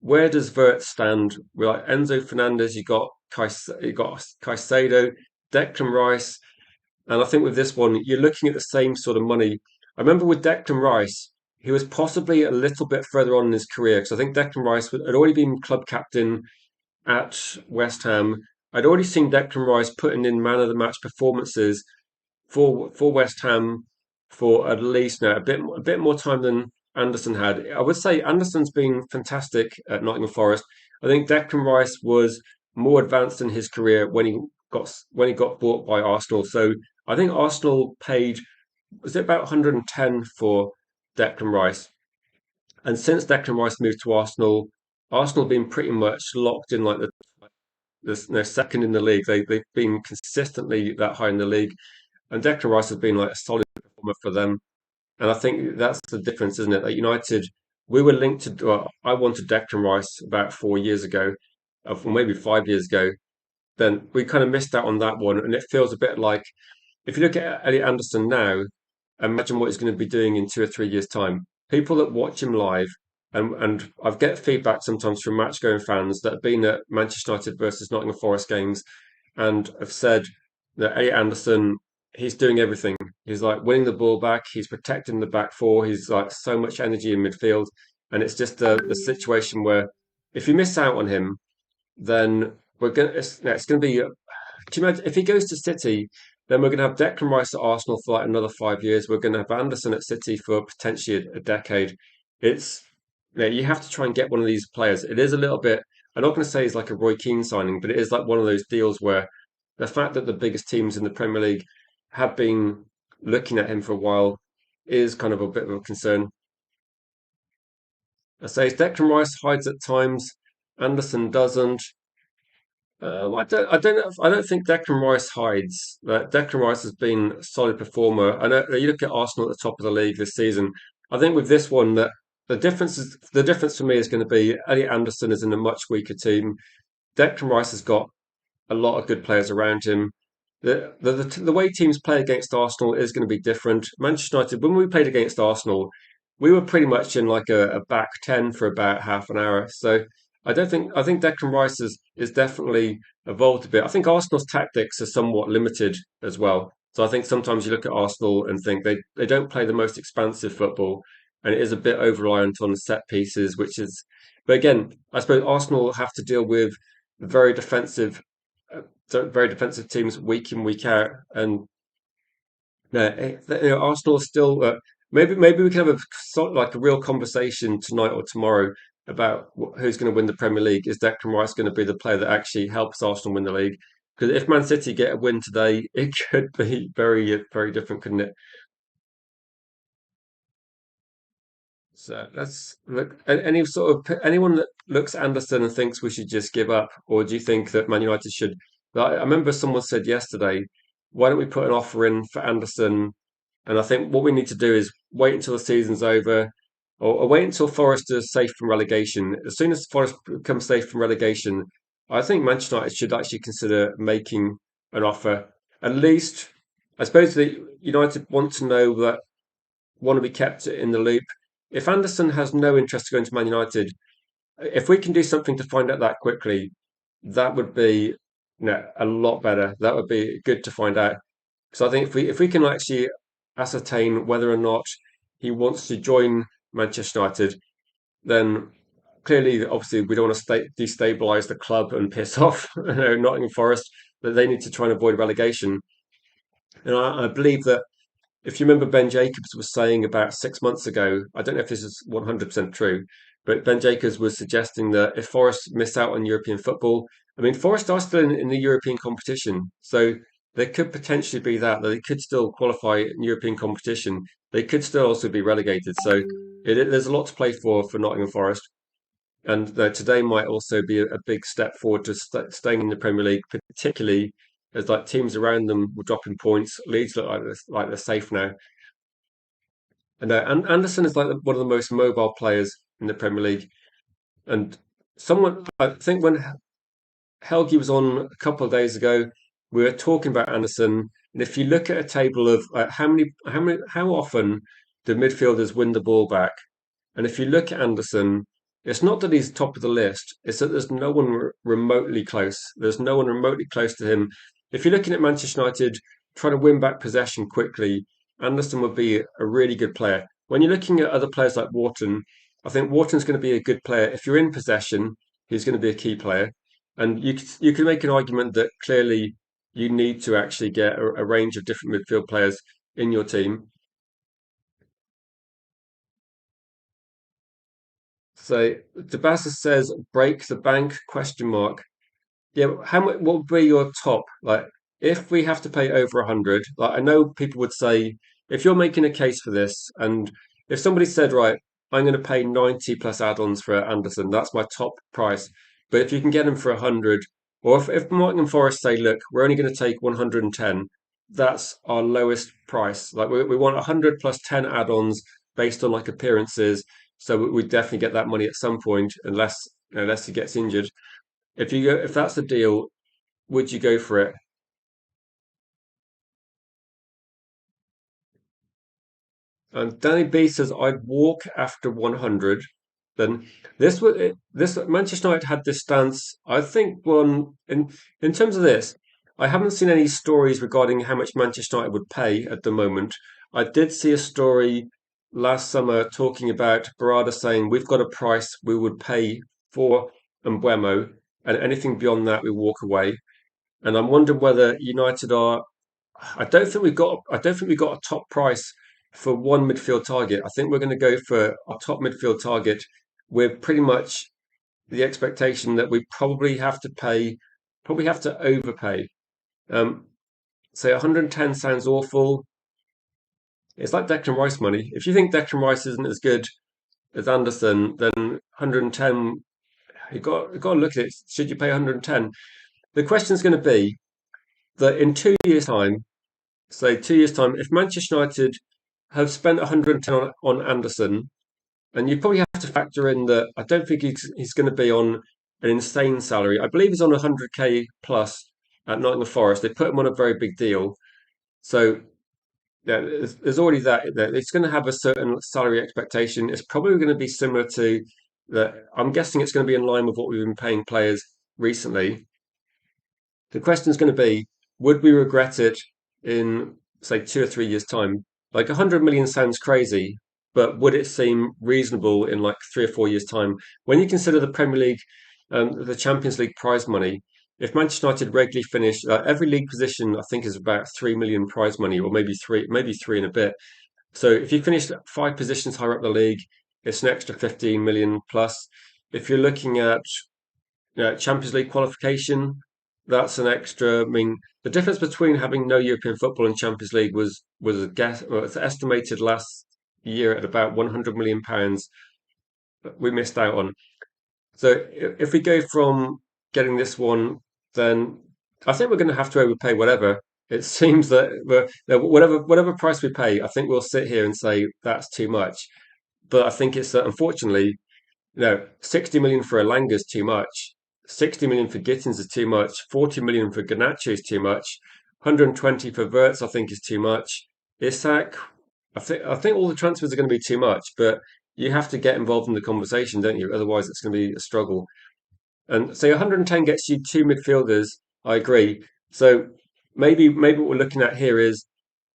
where does Wirtz stand? We're like Enzo Fernandez, you got Caicedo, Declan Rice, and I think with this one, you're looking at the same sort of money. I remember with Declan Rice, he was possibly a little bit further on in his career because I think Declan Rice had already been club captain at West Ham. I'd already seen Declan Rice putting in man of the match performances for West Ham for at least now a bit more time than Anderson had. I would say Anderson's been fantastic at Nottingham Forest. I think Declan Rice was more advanced in his career when he got bought by Arsenal. So I think Arsenal paid was it about 110 for Declan Rice, and since Declan Rice moved to Arsenal, Arsenal have been pretty much locked in like they're second in the league. They've been consistently that high in the league, and Declan Rice has been like a solid performer for them. And I think that's the difference, isn't it? At United, we were linked to. Well, I wanted Declan Rice about 4 years ago, or maybe 5 years ago. Then we kind of missed out on that one, and it feels a bit like if you look at Elliot Anderson now, imagine what he's going to be doing in 2 or 3 years' time. People that watch him live, and I get feedback sometimes from match going fans that have been at Manchester United versus Nottingham Forest games and have said that Elliot Anderson, he's doing everything. He's like winning the ball back, he's protecting the back four, he's like so much energy in midfield. And it's just the situation where if you miss out on him, then it's going to be do you imagine if he goes to City, then we're going to have Declan Rice at Arsenal for like another 5 years. We're going to have Anderson at City for potentially a decade. It's you have to try and get one of these players. It is a little bit. I'm not going to say it's like a Roy Keane signing, but it is like one of those deals where the fact that the biggest teams in the Premier League have been looking at him for a while is kind of a bit of a concern. I say Declan Rice hides at times. Anderson doesn't. I don't think Declan Rice hides. Declan Rice has been a solid performer. I know you look at Arsenal at the top of the league this season. I think with this one that the difference for me is going to be Elliot Anderson is in a much weaker team. Declan Rice has got a lot of good players around him. The way teams play against Arsenal is going to be different. Manchester United, when we played against Arsenal, we were pretty much in like a back 10 for about half an hour. So I think Declan Rice is definitely evolved a bit. I think Arsenal's tactics are somewhat limited as well. So I think sometimes you look at Arsenal and think they don't play the most expansive football, and it is a bit over reliant on set pieces, which is. But again, I suppose Arsenal have to deal with very defensive, very defensive teams week in week out, and Arsenal still. Maybe we can have like a real conversation tonight or tomorrow about who's going to win the Premier League. Is Declan Rice going to be the player that actually helps Arsenal win the league? Because if Man City get a win today, it could be very, very different, couldn't it? So let's look. Any sort of anyone that looks at Anderson and thinks we should just give up, or do you think that Man United should? Like, I remember someone said yesterday, why don't we put an offer in for Anderson? And I think what we need to do is wait until the season's over, or wait until Forest is safe from relegation. As soon as Forest becomes safe from relegation, I think Manchester United should actually consider making an offer. At least, I suppose that United want to know that want to be kept in the loop. If Anderson has no interest in going to Man United, if we can do something to find out that quickly, that would be a lot better. That would be good to find out. Because I think if we can actually ascertain whether or not he wants to join Manchester United, then clearly, obviously, we don't want to destabilise the club and piss off Nottingham Forest. That they need to try and avoid relegation. And I believe that if you remember, Ben Jacobs was saying about 6 months ago, I don't know if this is 100% true, but Ben Jacobs was suggesting that if Forest miss out on European football, I mean, Forest are still in the European competition. So there could potentially be that they could still qualify in European competition. They could still also be relegated. So there's a lot to play for Nottingham Forest. And today might also be a big step forward to staying in the Premier League, particularly as like teams around them were dropping points. Leeds look like they're safe now. And Anderson is like one of the most mobile players in the Premier League. And someone, I think when Helgi was on a couple of days ago, we were talking about Anderson. And if you look at a table of how often do midfielders win the ball back, and if you look at Anderson, it's not that he's top of the list, it's that there's no one remotely close. There's no one remotely close to him. If you're looking at Manchester United trying to win back possession quickly, Anderson would be a really good player. When you're looking at other players like Wharton, I think Wharton's going to be a good player. If you're in possession, he's going to be a key player. And you can make an argument that clearly you need to actually get a range of different midfield players in your team. So Tabasa says break the bank question mark. Yeah, how much what would be your top? Like if we have to pay over 100, like I know people would say if you're making a case for this and if somebody said, right, I'm going to pay 90 plus add-ons for Anderson, that's my top price. But if you can get him for 100, or if Nottingham Forest say, look, we're only going to take 110, that's our lowest price. Like we want 100 plus 10 add-ons based on like appearances. So we definitely get that money at some point, unless he gets injured. If that's the deal, would you go for it? And Danny B says I'd walk after 100. Then this Manchester United had this stance. I think one in terms of this, I haven't seen any stories regarding how much Manchester United would pay at the moment. I did see a story last summer talking about Barada saying we've got a price we would pay for Mbeumo, and anything beyond that we walk away. And I'm wondering whether United are. I don't think we've got a top price for one midfield target. I think we're going to go for our top midfield target with pretty much the expectation that we probably have to overpay. Um, so 110 sounds awful. It's like Declan Rice money. If you think Declan Rice isn't as good as Anderson, then 110. You got to look at it. Should you pay 110? The question is going to be that in 2 years' time, say 2 years' time, if Manchester United have spent 110 on Anderson, and you probably have to factor in that I don't think he's going to be on an insane salary. I believe he's on 100k plus at Nottingham Forest. They put him on a very big deal. So yeah, there's already that. It's going to have a certain salary expectation. It's probably going to be similar to that. I'm guessing it's going to be in line with what we've been paying players recently. The question is going to be, would we regret it in, say, 2 or 3 years' time? Like 100 million sounds crazy, but would it seem reasonable in like 3 or 4 years' time? When you consider the Premier League, the Champions League prize money, if Manchester United regularly finish, every league position, I think, is about 3 million prize money, or maybe three and a bit. So if you finish 5 positions higher up the league, it's an extra 15 million plus. If you're looking at Champions League qualification, that's an extra. I mean, the difference between having no European football and Champions League was a guess. Well, it's estimated last year at about £100 million that we missed out on. So if we go from getting this one, then I think we're going to have to overpay whatever. It seems that whatever price we pay, I think we'll sit here and say that's too much. But I think it's unfortunately, 60 million for Elanga is too much. 60 million for Gittins is too much. 40 million for Garnacho is too much. 120 for Verts, I think, is too much. Isak, I think all the transfers are going to be too much, but you have to get involved in the conversation, don't you? Otherwise, it's going to be a struggle. And say 110 gets you two midfielders. I agree. So maybe what we're looking at here is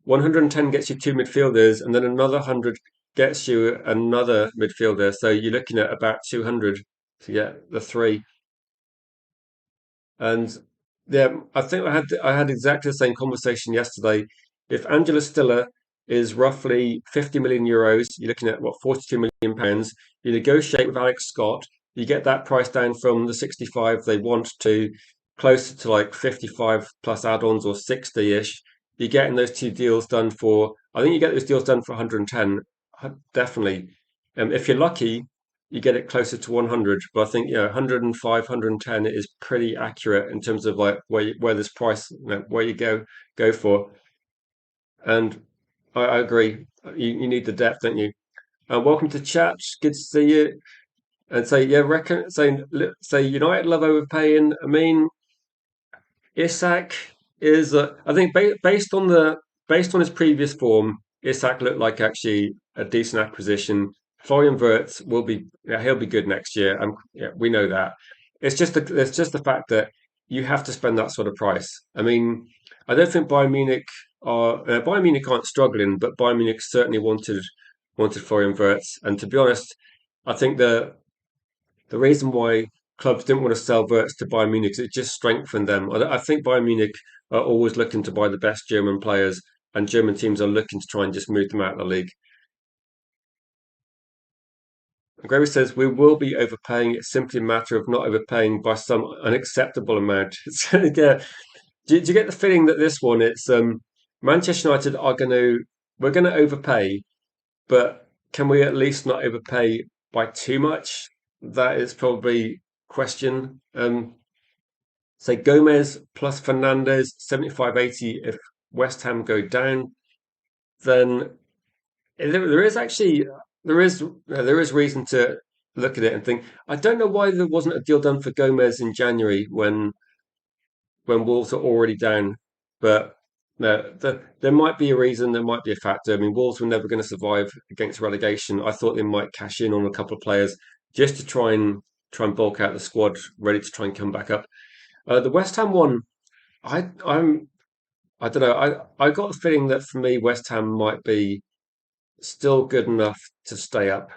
110 gets you two midfielders, and then another 100 gets you another midfielder. So you're looking at about 200 to get the three. And yeah, I had exactly the same conversation yesterday. If Angela Stiller is roughly 50 million euros, you're looking at what, 42 million pounds. You negotiate with Alex Scott, you get that price down from the 65 they want to closer to like 55 plus add-ons or 60-ish. You're getting those two deals done for, I think you get those deals done for 110, definitely. If you're lucky, you get it closer to 100. But I think 105, 110 is pretty accurate in terms of like where this price, where you go for. And I agree. You need the depth, don't you? Welcome to chat. Good to see you. And say yeah, reckon say United love overpaying. I mean, Isak is, I think, based on his previous form, Isak looked like actually a decent acquisition. Florian Wirtz will be, yeah, he'll be good next year. Yeah, we know that. It's just the fact that you have to spend that sort of price. I mean, I don't think Bayern Munich aren't struggling, but Bayern Munich certainly wanted Florian Wirtz. And to be honest, I think the reason why clubs didn't want to sell Wirtz to Bayern Munich is it just strengthened them. I think Bayern Munich are always looking to buy the best German players, and German teams are looking to try and just move them out of the league. Gregor says we will be overpaying. It's simply a matter of not overpaying by some unacceptable amount. So, yeah, do you get the feeling that this one, it's Manchester United are we're going to overpay, but can we at least not overpay by too much? That is probably question. Say Gomez plus Fernandez, 75-80 if West Ham go down, then there is actually there is reason to look at it and think, I don't know why there wasn't a deal done for Gomez in January when Wolves are already down. But no, there might be a reason, there might be a factor. I mean, Wolves were never going to survive against relegation. I thought they might cash in on a couple of players just to try and bulk out the squad, ready to try and come back up. The West Ham one, I'm I don't know. I got the feeling that for me, West Ham might be still good enough to stay up.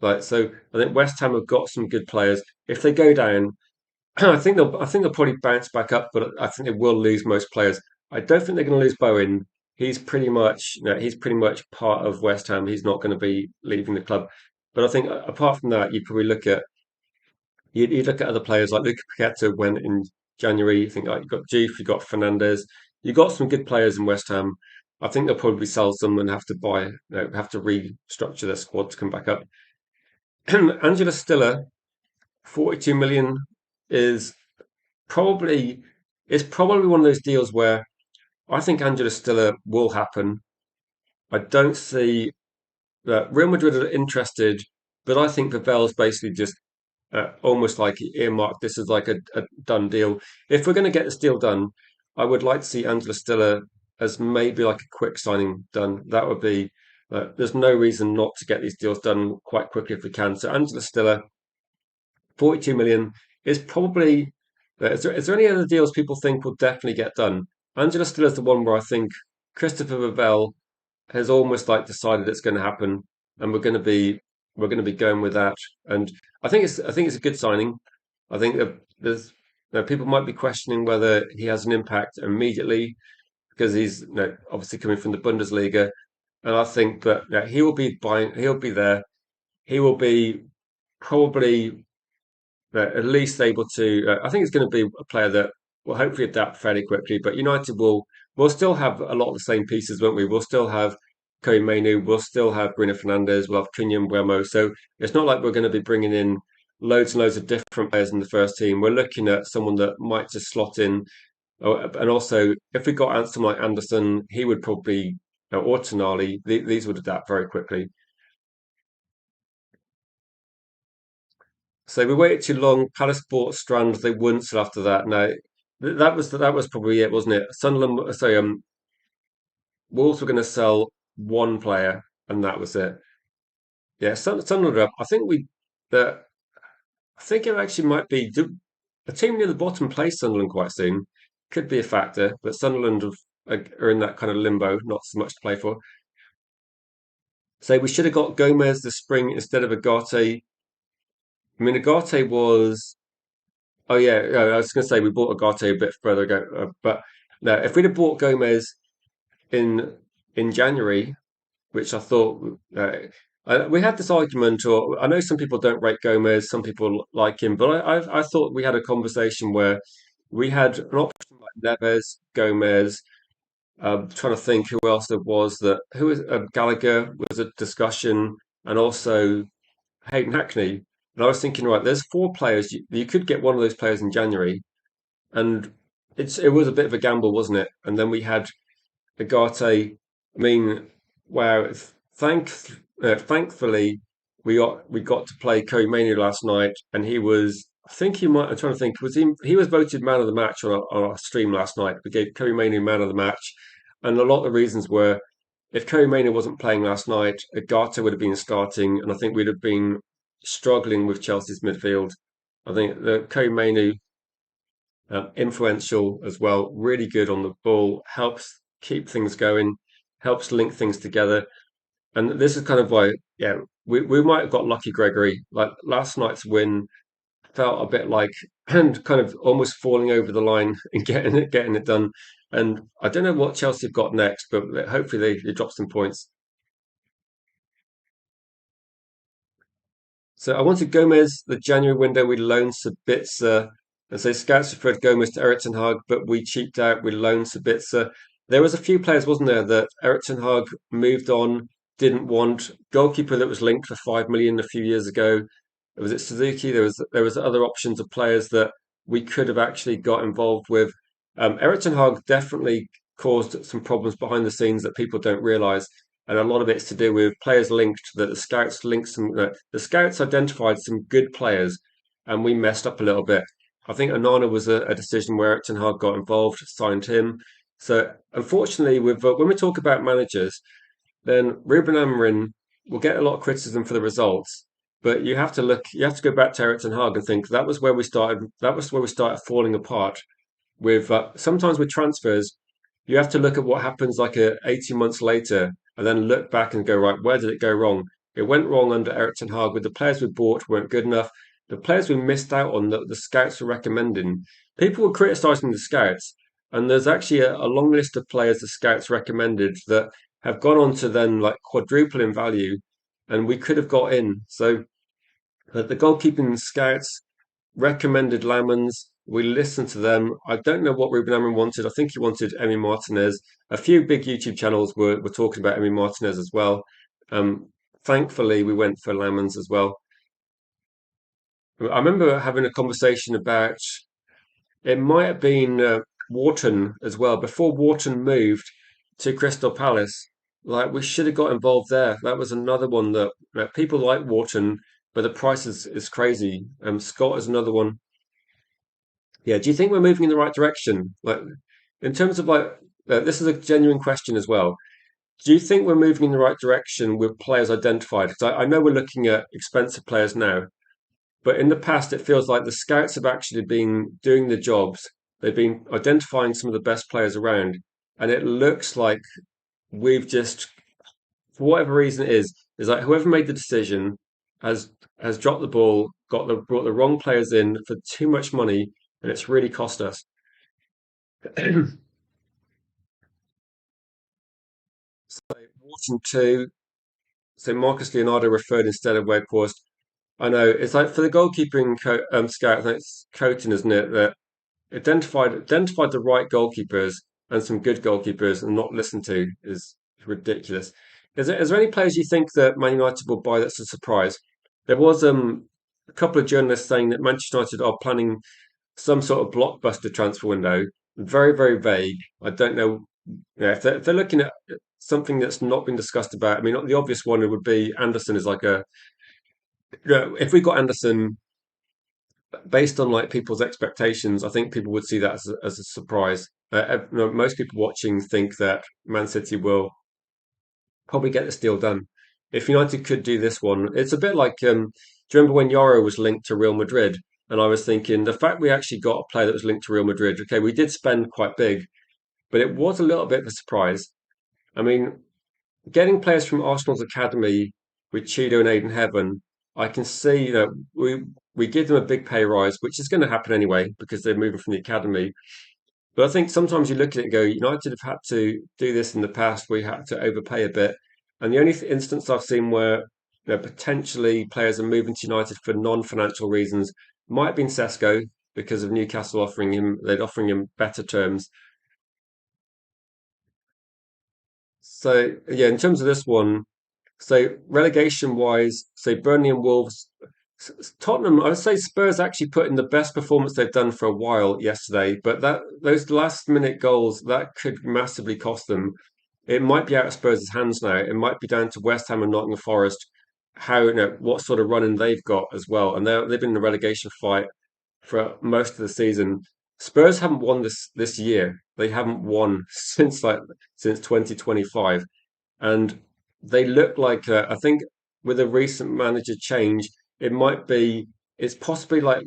Like so, I think West Ham have got some good players. If they go down, I think they'll probably bounce back up, but I think they will lose most players. I don't think they're going to lose Bowen. He's pretty much part of West Ham. He's not going to be leaving the club. But I think apart from that, you probably you'd look at other players like Luca Paqueta went in January. You think like you've got Juve, you've got Fernandez, you've got some good players in West Ham. I think they'll probably sell some and have to restructure their squad to come back up. Angela Stiller, 42 million is probably it's probably one of those deals where I think Angela Stiller will happen. I don't see that Real Madrid are interested, but I think Pavel's basically just almost like earmarked this as like a done deal. If we're going to get this deal done, I would like to see Angela Stiller as maybe like a quick signing done. That would be. There's no reason not to get these deals done quite quickly if we can. So Angela Stiller, 42 million is probably. Is there any other deals people think will definitely get done? Angela Stiller is the one where I think Christopher Pavel has almost like decided it's going to happen, and we're going to be going with that. And I think it's a good signing. I think that people might be questioning whether he has an impact immediately because he's obviously coming from the Bundesliga, and I think that he will be buying. He'll be there. He will be probably at least able to. I think it's going to be a player that will hopefully adapt fairly quickly. But United will still have a lot of the same pieces, won't we? We'll still have Kobe Mainu, we'll still have Bruno Fernandes, we'll have Cunha and Buemo. So it's not like we're going to be bringing in loads and loads of different players in the first team. We're looking at someone that might just slot in. Oh, and also, if we got someone like Anderson, he would probably, or Tonali, these would adapt very quickly. So we waited too long. Palace bought Strand. They wouldn't sell after that. No, that was probably it, wasn't it? Sunderland. So Wolves were going to sell one player, and that was it. Yeah, Sunderland. I think that I think it actually might be a team near the bottom plays Sunderland quite soon. Could be a factor, but Sunderland are in that kind of limbo, not so much to play for. So we should have got Gomez this spring instead of Agate. I mean, Agate was. Oh yeah, I was going to say we bought Agate a bit further ago, but no, if we'd have bought Gomez in January, which I thought we had this argument, or I know some people don't rate Gomez, some people like him, but I thought we had a conversation where we had an option like Neves, Gomez. Trying to think who else there was who was Gallagher was a discussion, and also Hayden Hackney. And I was thinking, right, there's four players. You could get one of those players in January, and it was a bit of a gamble, wasn't it? And then we had Agate. I mean, wow! Thankfully, we got to play Kobe Manu last night, and he was. I think he might. I'm trying to think. Was he was voted man of the match on our stream last night. We gave Kobe Manu man of the match, and a lot of the reasons were if Kobe Manu wasn't playing last night, Agate would have been starting, and I think we'd have been struggling with Chelsea's midfield. I think the Kobe Manu influential as well, really good on the ball, helps keep things going, helps link things together. And this is kind of like, yeah, we might have got lucky, Gregory. Like last night's win felt a bit like and kind of almost falling over the line and getting it done. And I don't know what Chelsea have got next, but hopefully they drop some points. So I wanted Gomez the January window. We loaned Sabitzer, and so scouts referred Gomez to Eric Ten Hag, but we cheaped out. We loaned Sabitzer. There was a few players, wasn't there, that Eric Ten Hag moved on, didn't want. Goalkeeper that was linked for 5 million a few years ago. Was it Suzuki? There was other options of players that we could have actually got involved with. Eric Ten Hag definitely caused some problems behind the scenes that people don't realise, and a lot of it's to do with players linked that the scouts linked some the scouts identified some good players and we messed up a little bit. I think Onana was a decision where Ten Hag got involved, signed him. So unfortunately, with when we talk about managers, then Ruben Amorim will get a lot of criticism for the results. But you have to go back to Eric Ten Hag and think that was where we started. That was where we started falling apart with sometimes with transfers, you have to look at what happens like 18 months later and then look back and go, right, where did it go wrong? It went wrong under Eric Ten Hag with the players we bought weren't good enough. The players we missed out on that the scouts were recommending. People were criticising the scouts, and there's actually a long list of players the scouts recommended that have gone on to then like quadruple in value, and we could have got in. So the goalkeeping scouts recommended Lamans. We listened to them. I don't know what Ruben Amorim wanted. I think he wanted Emi Martinez. A few big YouTube channels were talking about Emi Martinez as well. Um, Thankfully, we went for Lamans as well. I remember having a conversation about it might have been Wharton as well before Wharton moved to Crystal Palace. Like we should have got involved there. That was another one that people like Wharton, but the price is crazy. Scott is another one. Yeah, do you think we're moving in the right direction? Like, in terms of like, this is a genuine question as well. Do you think we're moving in the right direction with players identified? Because I know we're looking at expensive players now, but in the past, it feels like the scouts have actually been doing the jobs. They've been identifying some of the best players around, and it looks like we've just, for whatever reason it is like whoever made the decision has has dropped the ball, brought the wrong players in for too much money, and it's really cost us. So Wharton two. So Marcus Leonardo referred instead of Weghorst. I know it's like for the goalkeeping scout, I think it's Coton, isn't it? That identified the right goalkeepers and some good goalkeepers and not listened to is ridiculous. Is there any players you think that Man United will buy that's a surprise? There was a couple of journalists saying that Manchester United are planning some sort of blockbuster transfer window. Very, very vague. I don't know, if they're looking at something that's not been discussed about. I mean, the obvious one would be Anderson is like if we got Anderson based on like people's expectations, I think people would see that as a surprise. Most people watching think that Man City will probably get this deal done. If United could do this one, it's a bit like do you remember when Yoro was linked to Real Madrid? And I was thinking the fact we actually got a player that was linked to Real Madrid, okay, we did spend quite big, but it was a little bit of a surprise. I mean, getting players from Arsenal's academy with Cheeto and Aiden Heaven, I can see that we give them a big pay rise, which is going to happen anyway because they're moving from the academy. But I think sometimes you look at it and go, United have had to do this in the past. We had to overpay a bit, and the only instance I've seen where potentially players are moving to United for non-financial reasons might have been Sesko because of Newcastle offering him better terms. So yeah, in terms of this one, so relegation wise, so Burnley and Wolves, Tottenham, I would say Spurs actually put in the best performance they've done for a while yesterday, but that those last minute goals that could massively cost them. It might be out of Spurs' hands now. It might be down to West Ham and Nottingham Forest, how what sort of running they've got as well, and they've been in the relegation fight for most of the season. Spurs haven't won this year. They haven't won since 2025, and they look like I think with a recent manager change, it's possibly like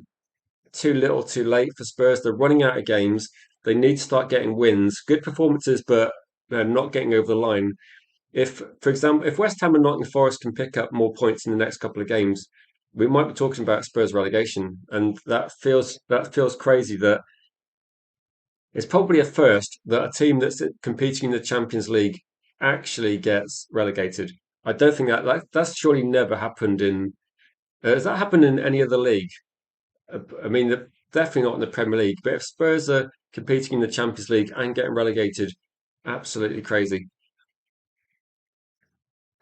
too little, too late for Spurs. They're running out of games. They need to start getting wins, good performances, but not getting over the line. If, for example, if West Ham and Nottingham Forest can pick up more points in the next couple of games, we might be talking about Spurs relegation, and that feels crazy. That it's probably a first that a team that's competing in the Champions League actually gets relegated. I don't think that's surely never happened in. Has that happened in any other league? I mean, definitely not in the Premier League. But if Spurs are competing in the Champions League and getting relegated, absolutely crazy.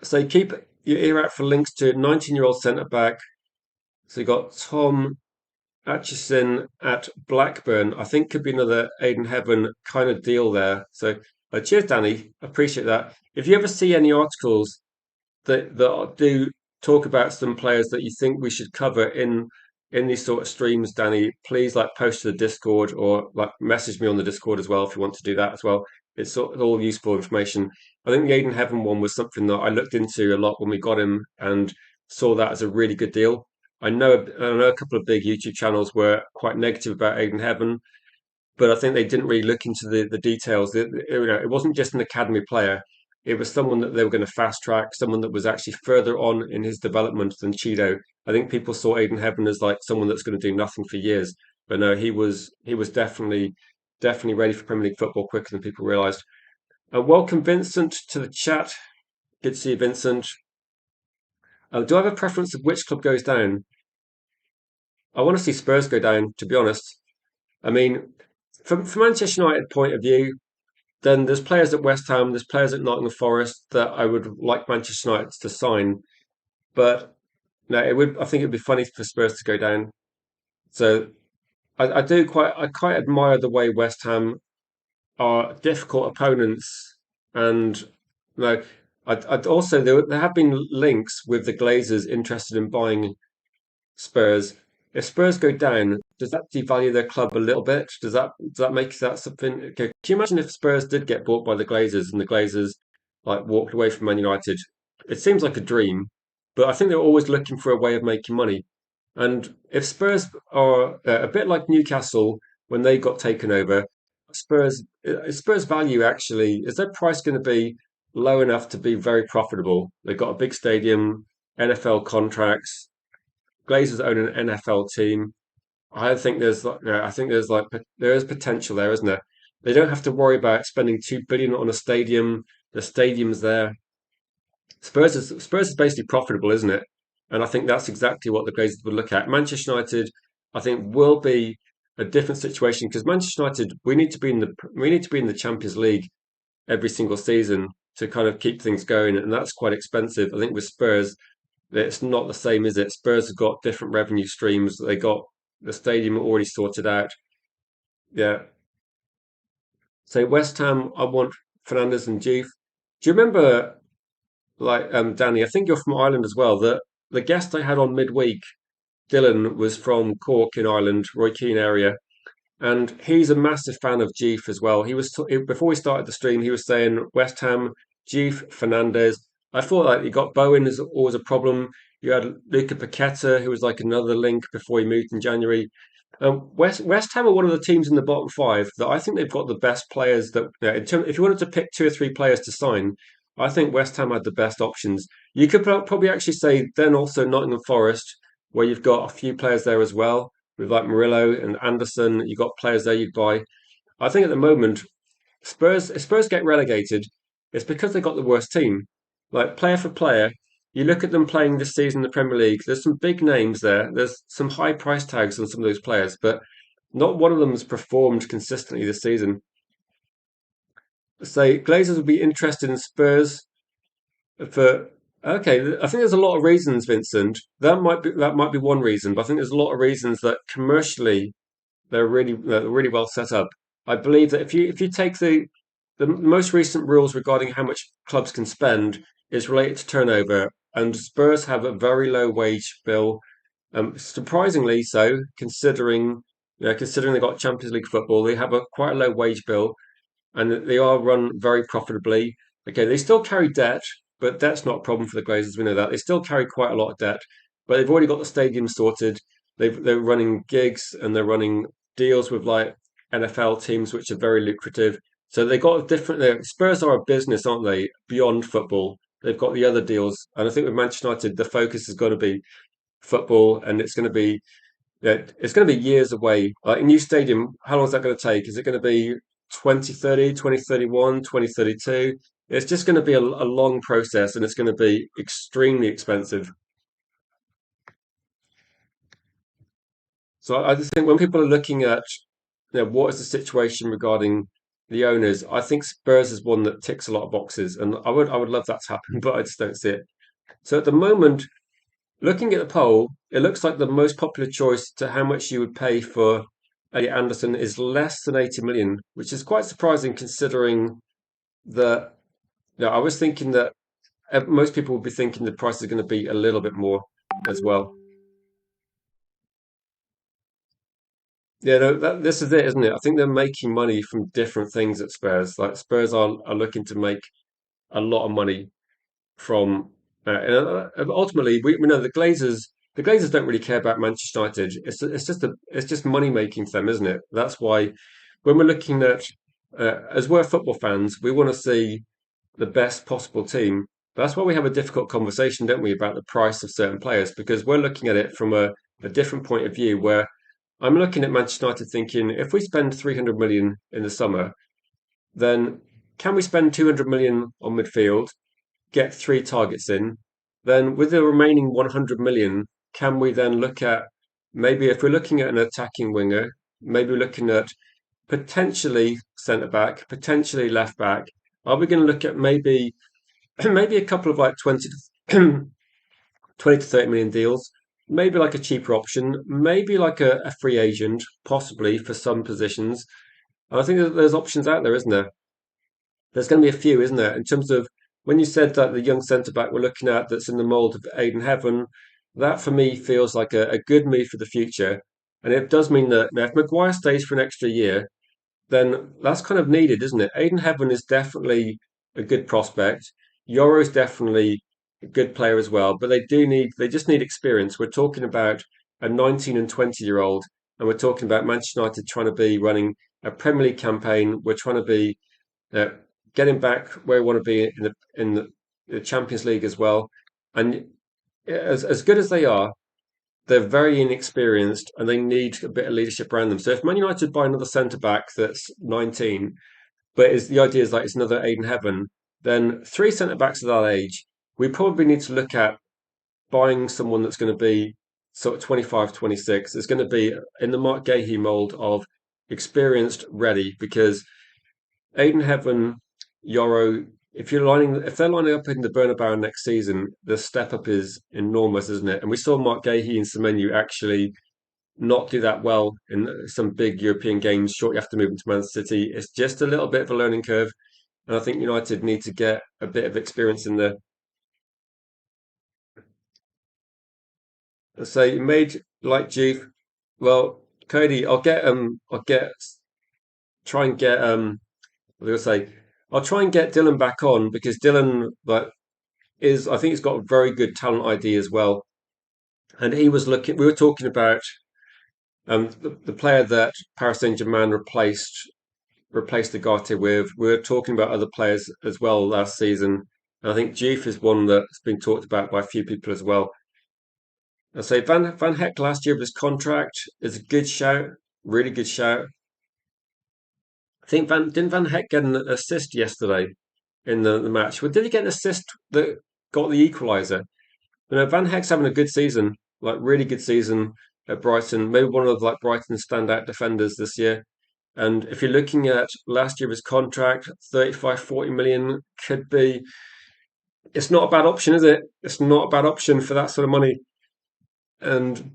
So keep your ear out for links to 19-year-old centre back. So you got Tom Atchison at Blackburn. I think could be another Aiden Heaven kind of deal there. So cheers, Danny. Appreciate that. If you ever see any articles that do talk about some players that you think we should cover in these sort of streams, Danny, please like post to the Discord or like message me on the Discord as well if you want to do that as well. It's all useful information. I think the Aiden Heaven one was something that I looked into a lot when we got him and saw that as a really good deal. I know a couple of big YouTube channels were quite negative about Aiden Heaven, but I think they didn't really look into the details. It wasn't just an academy player; it was someone that they were going to fast track, someone that was actually further on in his development than Cheeto. I think people saw Aiden Heaven as like someone that's going to do nothing for years, but no, he was definitely ready for Premier League football quicker than people realised. Welcome Vincent to the chat. Good to see you, Vincent. Do I have a preference of which club goes down? I want to see Spurs go down, to be honest. I mean, from Manchester United point of view, then there's players at West Ham, there's players at Nottingham Forest that I would like Manchester United to sign. But no, I think it'd be funny for Spurs to go down. So I quite admire the way West Ham are difficult opponents, and no, I'd also there have been links with the Glazers interested in buying Spurs. If Spurs go down, does that devalue their club a little bit? Does that make that something? Okay, can you imagine if Spurs did get bought by the Glazers and the Glazers like walked away from Man United? It seems like a dream, but I think they're always looking for a way of making money. And if Spurs are a bit like Newcastle when they got taken over, Spurs value actually is their price going to be low enough to be very profitable? They've got a big stadium, NFL contracts. Glazers own an NFL team. I think there is potential there, isn't there? They don't have to worry about spending 2 billion on a stadium. The stadium's there. Spurs is basically profitable, isn't it? And I think that's exactly what the Glazers would look at. Manchester United, I think, will be. a different situation because Manchester United, we need to be in the Champions League every single season to kind of keep things going, and that's quite expensive. I think with Spurs, it's not the same, is it? Spurs have got different revenue streams. They got the stadium already sorted out. Yeah. So West Ham, I want Fernandez and Juve. Do you remember, like Danny? I think you're from Ireland as well. The guest I had on midweek, Dylan, was from Cork in Ireland, Roy Keane area, and he's a massive fan of Jeef as well. Before we started the stream, he was saying West Ham, Jeef, Fernandez. I thought like you got Bowen is always a problem. You had Luca Paqueta, who was like another link before he moved in January. West Ham are one of the teams in the bottom five that I think they've got the best players. If you wanted to pick two or three players to sign, I think West Ham had the best options. You could probably actually say then also Nottingham Forest, where you've got a few players there as well with like Murillo and Anderson. You got players there you'd buy. I think at the moment, if Spurs get relegated, it's because they got the worst team. Like player for player, you look at them playing this season in the Premier League. There's some big names there. There's some high price tags on some of those players, but not one of them has performed consistently this season. So Glazers would be interested in Spurs for. Okay, I think there's a lot of reasons, Vincent. That might be one reason, but I think there's a lot of reasons that commercially they're really well set up. I believe that if you take the most recent rules regarding how much clubs can spend is related to turnover, and Spurs have a very low wage bill, surprisingly so, considering they got Champions League football, they have a quite a low wage bill, and they are run very profitably. Okay, they still carry debt, but that's not a problem for the Glazers. We know that they still carry quite a lot of debt, but they've already got the stadium sorted. They're running gigs and they're running deals with like NFL teams, which are very lucrative. So they got a different. Spurs are a business, aren't they? Beyond football, they've got the other deals, and I think with Manchester United, the focus is going to be football, and it's going to be yeah, it's going to be years away. Like a new stadium, how long is that going to take? Is it going to be 2030, 2031, 2032? It's just going to be a long process and it's going to be extremely expensive. So I just think when people are looking at what is the situation regarding the owners, I think Spurs is one that ticks a lot of boxes, and I would love that to happen, but I just don't see it. So at the moment, looking at the poll, it looks like the most popular choice to how much you would pay for Elliot Anderson is less than 80 million, which is quite surprising considering that I was thinking that most people would be thinking the price is going to be a little bit more as well. Yeah, no, this is it, isn't it? I think they're making money from different things at Spurs. Like Spurs are looking to make a lot of money from and ultimately we know the Glazers don't really care about Manchester United. It's just money making for them, isn't it? That's why when we're looking at as we're football fans, we want to see the best possible team. That's why we have a difficult conversation, don't we, about the price of certain players because we're looking at it from a different point of view. Where I'm looking at Manchester United thinking if we spend 300 million in the summer, then can we spend 200 million on midfield? Get three targets in, then with the remaining 100 million, can we then look at maybe if we're looking at an attacking winger, maybe we're looking at potentially centre back, potentially left back. Are we going to look at maybe maybe a couple of like 20 to 30 million deals? Maybe like a cheaper option, maybe like a free agent, possibly for some positions. And I think there's options out there, isn't there? There's going to be a few, isn't there? In terms of when you said that the young centre back we're looking at that's in the mould of Aiden Heaven, that for me feels like a good move for the future. And it does mean that now if Maguire stays for an extra year, then that's kind of needed, isn't it? Aiden Heaven is definitely a good prospect. Yoro's definitely a good player as well, but they just need experience. We're talking about a 19 and 20-year-old, and we're talking about Manchester United trying to be running a Premier League campaign. We're trying to be uh, getting back where we want to be in the Champions League as well. And as good as they are, they're very inexperienced and they need a bit of leadership around them. So if Man United buy another centre back that's 19, but is the idea is like it's another Aiden Heaven, then three centre backs of that age, we probably need to look at buying someone that's going to be sort of 25, 26 is going to be in the Mark Gahey mold of experienced, ready, because Aiden Heaven, Yoro, if they're lining up in the Bernabeu next season, the step up is enormous, isn't it? And we saw Mark Gahey and Semenyo actually not do that well in some big European games shortly after moving to Man City. It's just a little bit of a learning curve, and I think United need to get a bit of experience in there. So you made like Juve. Well, Cody, I'll try and get what was I gonna say? I'll try and get Dylan back on because Dylan like is I think he's got a very good talent ID as well. And he was looking. We were talking about the player that Paris Saint-Germain replaced Ugarte with. We were talking about other players as well last season. And I think Juve is one that's been talked about by a few people as well. I say Van Heck last year with his contract is a good shout, really good shout. I think Van Heck get an assist yesterday in the match? Well, did he get an assist that got the equaliser? You know, Van Heck's having a good season, like really good season at Brighton. Maybe one of like Brighton's standout defenders this year. And if you're looking at last year's contract, 35, 40 million could be. It's not a bad option, is it? It's not a bad option for that sort of money. And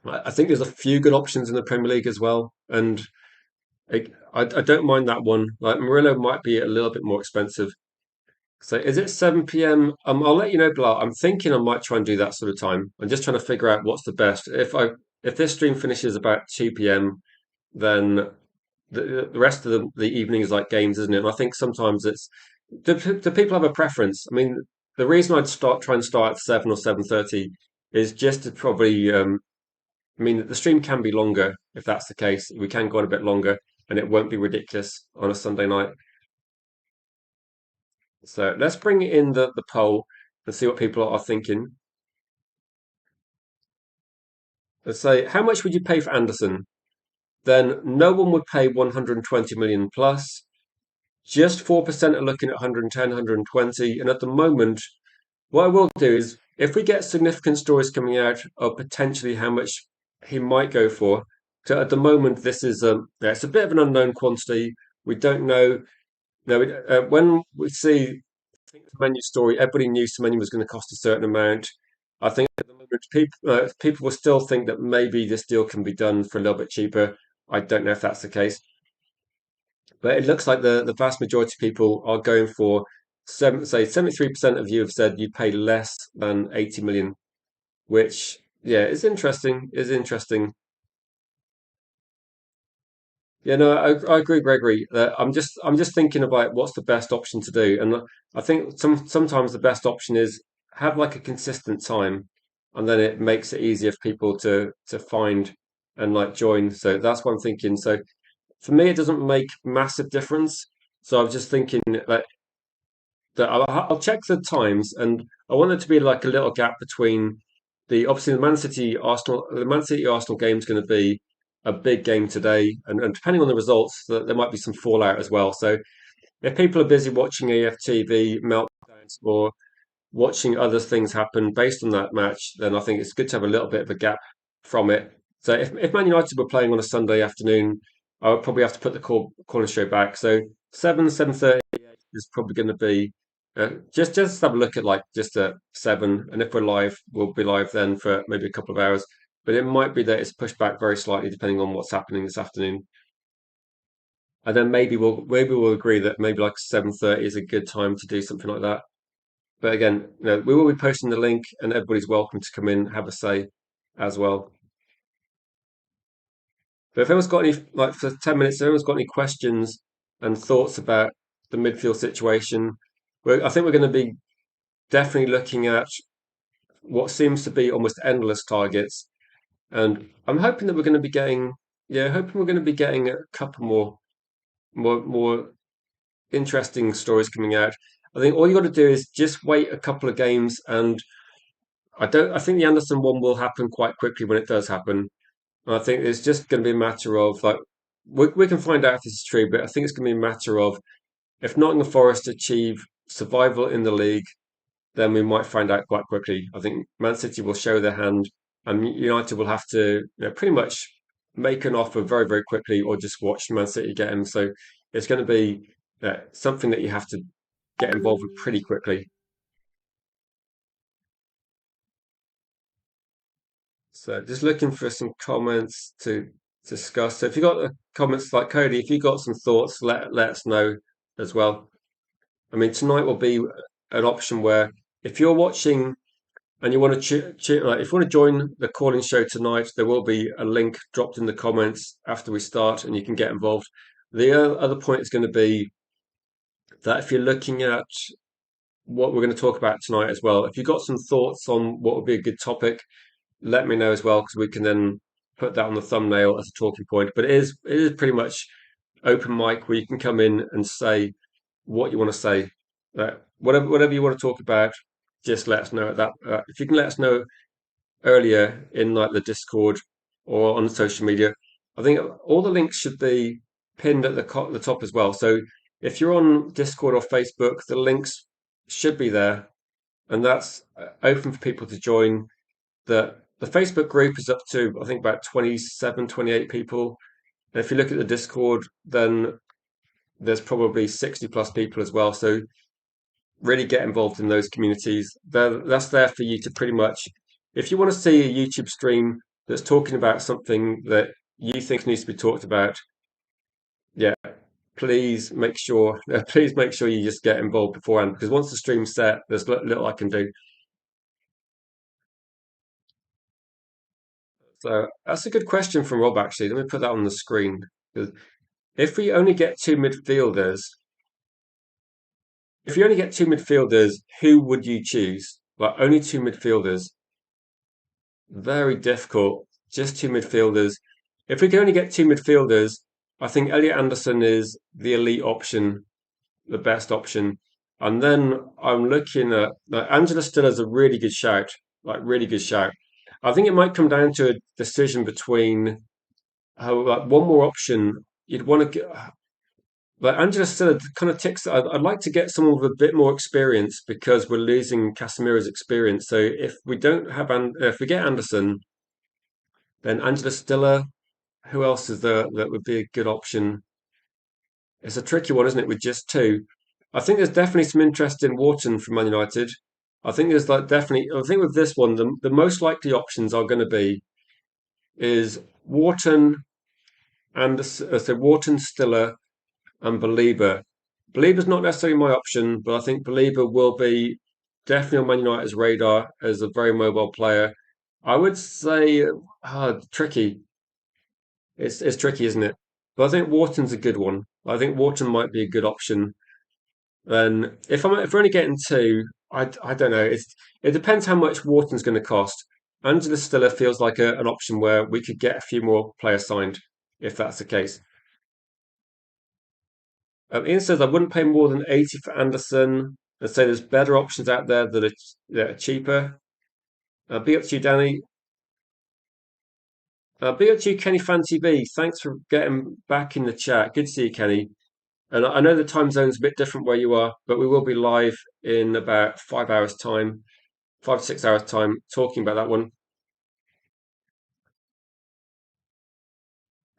I think there's a few good options in the Premier League as well. And I don't mind that one. Like Murillo might be a little bit more expensive. So is it 7 p.m.? I'll let you know, Bilal. I'm thinking I might try and do that sort of time. I'm just trying to figure out what's the best. If this stream finishes about 2 p.m., then the rest of the evening is like games, isn't it? And I think sometimes it's do people have a preference? I mean, the reason I'd try and start at 7 or 7:30 is just to probably I mean the stream can be longer if that's the case. We can go on a bit longer and it won't be ridiculous on a Sunday night. So let's bring in the poll and see what people are thinking. Let's say, how much would you pay for Anderson? Then no one would pay 120 million plus. Just 4% are looking at 110, 120. And at the moment, what I will do is if we get significant stories coming out of potentially how much he might go for, so at the moment, this is yeah, it's a bit of an unknown quantity. We don't know. No, when we see think the menu story, everybody knew Semenya was going to cost a certain amount. I think at the moment, people will still think that maybe this deal can be done for a little bit cheaper. I don't know if that's the case, but it looks like the vast majority of people are going for 73% of you have said you'd pay less than 80 million, which yeah is interesting. Is interesting. Yeah, no, I agree, Gregory. I'm just thinking about what's the best option to do, and I think sometimes the best option is have like a consistent time, and then it makes it easier for people to find and like join. So that's what I'm thinking. So for me, it doesn't make massive difference. So I was just thinking that I'll check the times, and I want there to be like a little gap between obviously the Man City Arsenal game is going to be a big game today, and depending on the results, there might be some fallout as well. So if people are busy watching AFTV meltdowns or watching other things happen based on that match, then I think it's good to have a little bit of a gap from it. So if Man United were playing on a Sunday afternoon, I would probably have to put the calling show back. So 7:30 is probably going to be just have a look at like just at 7, and if we're live, we'll be live then for maybe a couple of hours. But it might be that it's pushed back very slightly depending on what's happening this afternoon. And then maybe we'll agree that maybe like 7:30 is a good time to do something like that. But again, we will be posting the link, and everybody's welcome to come in, have a say as well. But if anyone's got any, like for 10 minutes, if anyone's got any questions and thoughts about the midfield situation, I think we're going to be definitely looking at what seems to be almost endless targets. And I'm hoping that we're going to be getting a couple more interesting stories coming out. I think all you got to do is just wait a couple of games, and I think the Anderson one will happen quite quickly when it does happen. And I think it's just going to be a matter of like we can find out if this is true, but I think it's going to be a matter of if Nottingham Forest achieve survival in the league, then we might find out quite quickly. I think Man City will show their hand, and United will have to pretty much make an offer very, very quickly, or just watch Man City get him. So it's going to be something that you have to get involved with pretty quickly. So just looking for some comments to discuss. So if you got comments like Cody, if you got some thoughts, let us know as well. I mean, tonight will be an option where if you're watching and you want to like, if you want to join the calling show tonight, there will be a link dropped in the comments after we start, and you can get involved. The other point is going to be that if you're looking at what we're going to talk about tonight as well, if you've got some thoughts on what would be a good topic, let me know as well because we can then put that on the thumbnail as a talking point. But it is pretty much open mic where you can come in and say what you want to say. Whatever you want to talk about, just let us know at that. If you can let us know earlier in like the Discord or on social media, I think all the links should be pinned at the top as well. So if you're on Discord or Facebook, the links should be there, and that's open for people to join. The Facebook group is up to I think about 27, 28 people. And if you look at the Discord, then there's probably 60 plus people as well. So really get involved in those communities. That's there for you to pretty much, if you want to see a YouTube stream that's talking about something that you think needs to be talked about, yeah, please make sure you just get involved beforehand because once the stream's set, there's little I can do. So that's a good question from Rob, actually. Let me put that on the screen. If we only get two midfielders, if you only get two midfielders, who would you choose? Like only two midfielders. Very difficult. Just two midfielders. If we can only get two midfielders, I think Elliot Anderson is the elite option, the best option. And then I'm looking at like Angela Stiller's a really good shout, like really good shout. I think it might come down to a decision between like one more option. You'd want to get like Angela Stiller kind of ticks. I'd like to get someone with a bit more experience because we're losing Casemiro's experience. So if we don't have, if we get Anderson, then Angela Stiller. Who else is there that would be a good option? It's a tricky one, isn't it? With just two, I think there's definitely some interest in Wharton from Man United. I think there's like definitely. I think with this one, the most likely options are going to be is Wharton and so Wharton, Stiller, and Belieber. Belieber's not necessarily my option, but I think Belieber will be definitely on Man United's radar as a very mobile player. I would say tricky. It's tricky, isn't it? But I think Wharton's a good one. I think Wharton might be a good option. Then if we're only getting two, I don't know. It depends how much Wharton's going to cost. Angela Stiller feels like an option where we could get a few more players signed if that's the case. Ian says I wouldn't pay more than 80 for Anderson and say there's better options out there that are cheaper. Be up to you, Danny. Be up to you, Kenny Fan TV. Thanks for getting back in the chat. Good to see you, Kenny. And I know the time zone's a bit different where you are, but we will be live in about 5 hours' time, 5 to 6 hours' time, talking about that one.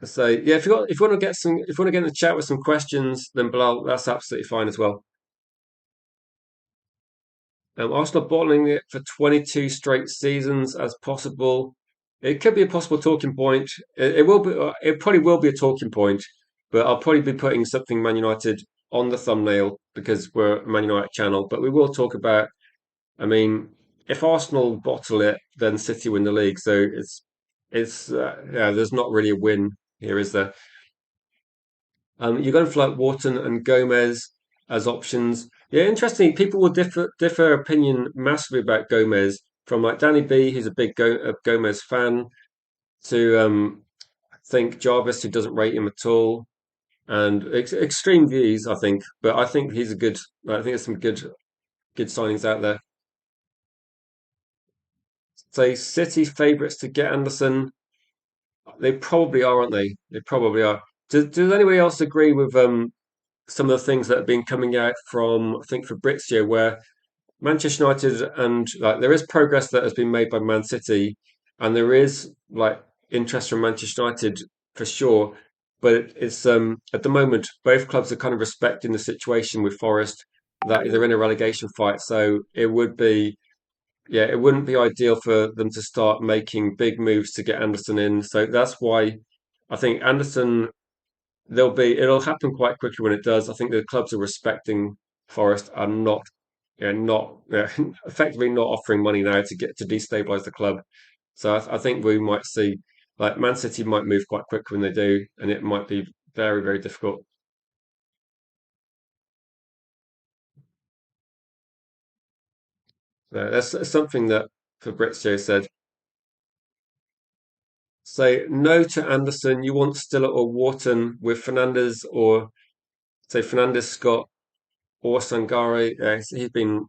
So yeah, if you want to get some, if you want to get in the chat with some questions, then Bilal, that's absolutely fine as well. Arsenal bottling it for 22 straight seasons as possible. It could be a possible talking point. It will be. It probably will be a talking point, but I'll probably be putting something Man United on the thumbnail because we're a Man United channel. But we will talk about. I mean, if Arsenal bottle it, then City win the league. So it's yeah. There's not really a win here, is there? You're going for like Wharton and Gomez as options. Yeah, interesting. People will differ opinion massively about Gomez from like Danny B, who's a big Gomez fan, to I think Jarvis, who doesn't rate him at all, and extreme views. I think, but I think he's a good. I think there's some good signings out there. So City favourites to get Anderson. They probably are, aren't they? They probably are. Does anybody else agree with some of the things that have been coming out from I think Fabrizio, where Manchester United, and like there is progress that has been made by Man City, and there is like interest from Manchester United for sure. But it's at the moment both clubs are kind of respecting the situation with Forest that they're in a relegation fight. So it would be yeah, it wouldn't be ideal for them to start making big moves to get Anderson in. So that's why I think Anderson it'll happen quite quickly when it does. I think the clubs are respecting Forest are not not effectively not offering money now to get to destabilize the club. So I think we might see like Man City might move quite quick when they do, and it might be very, very difficult. That's something that Fabrizio said. Say no to Anderson. You want Stiller or Wharton with Fernandez or say Fernandez, Scott or Sangare. He's been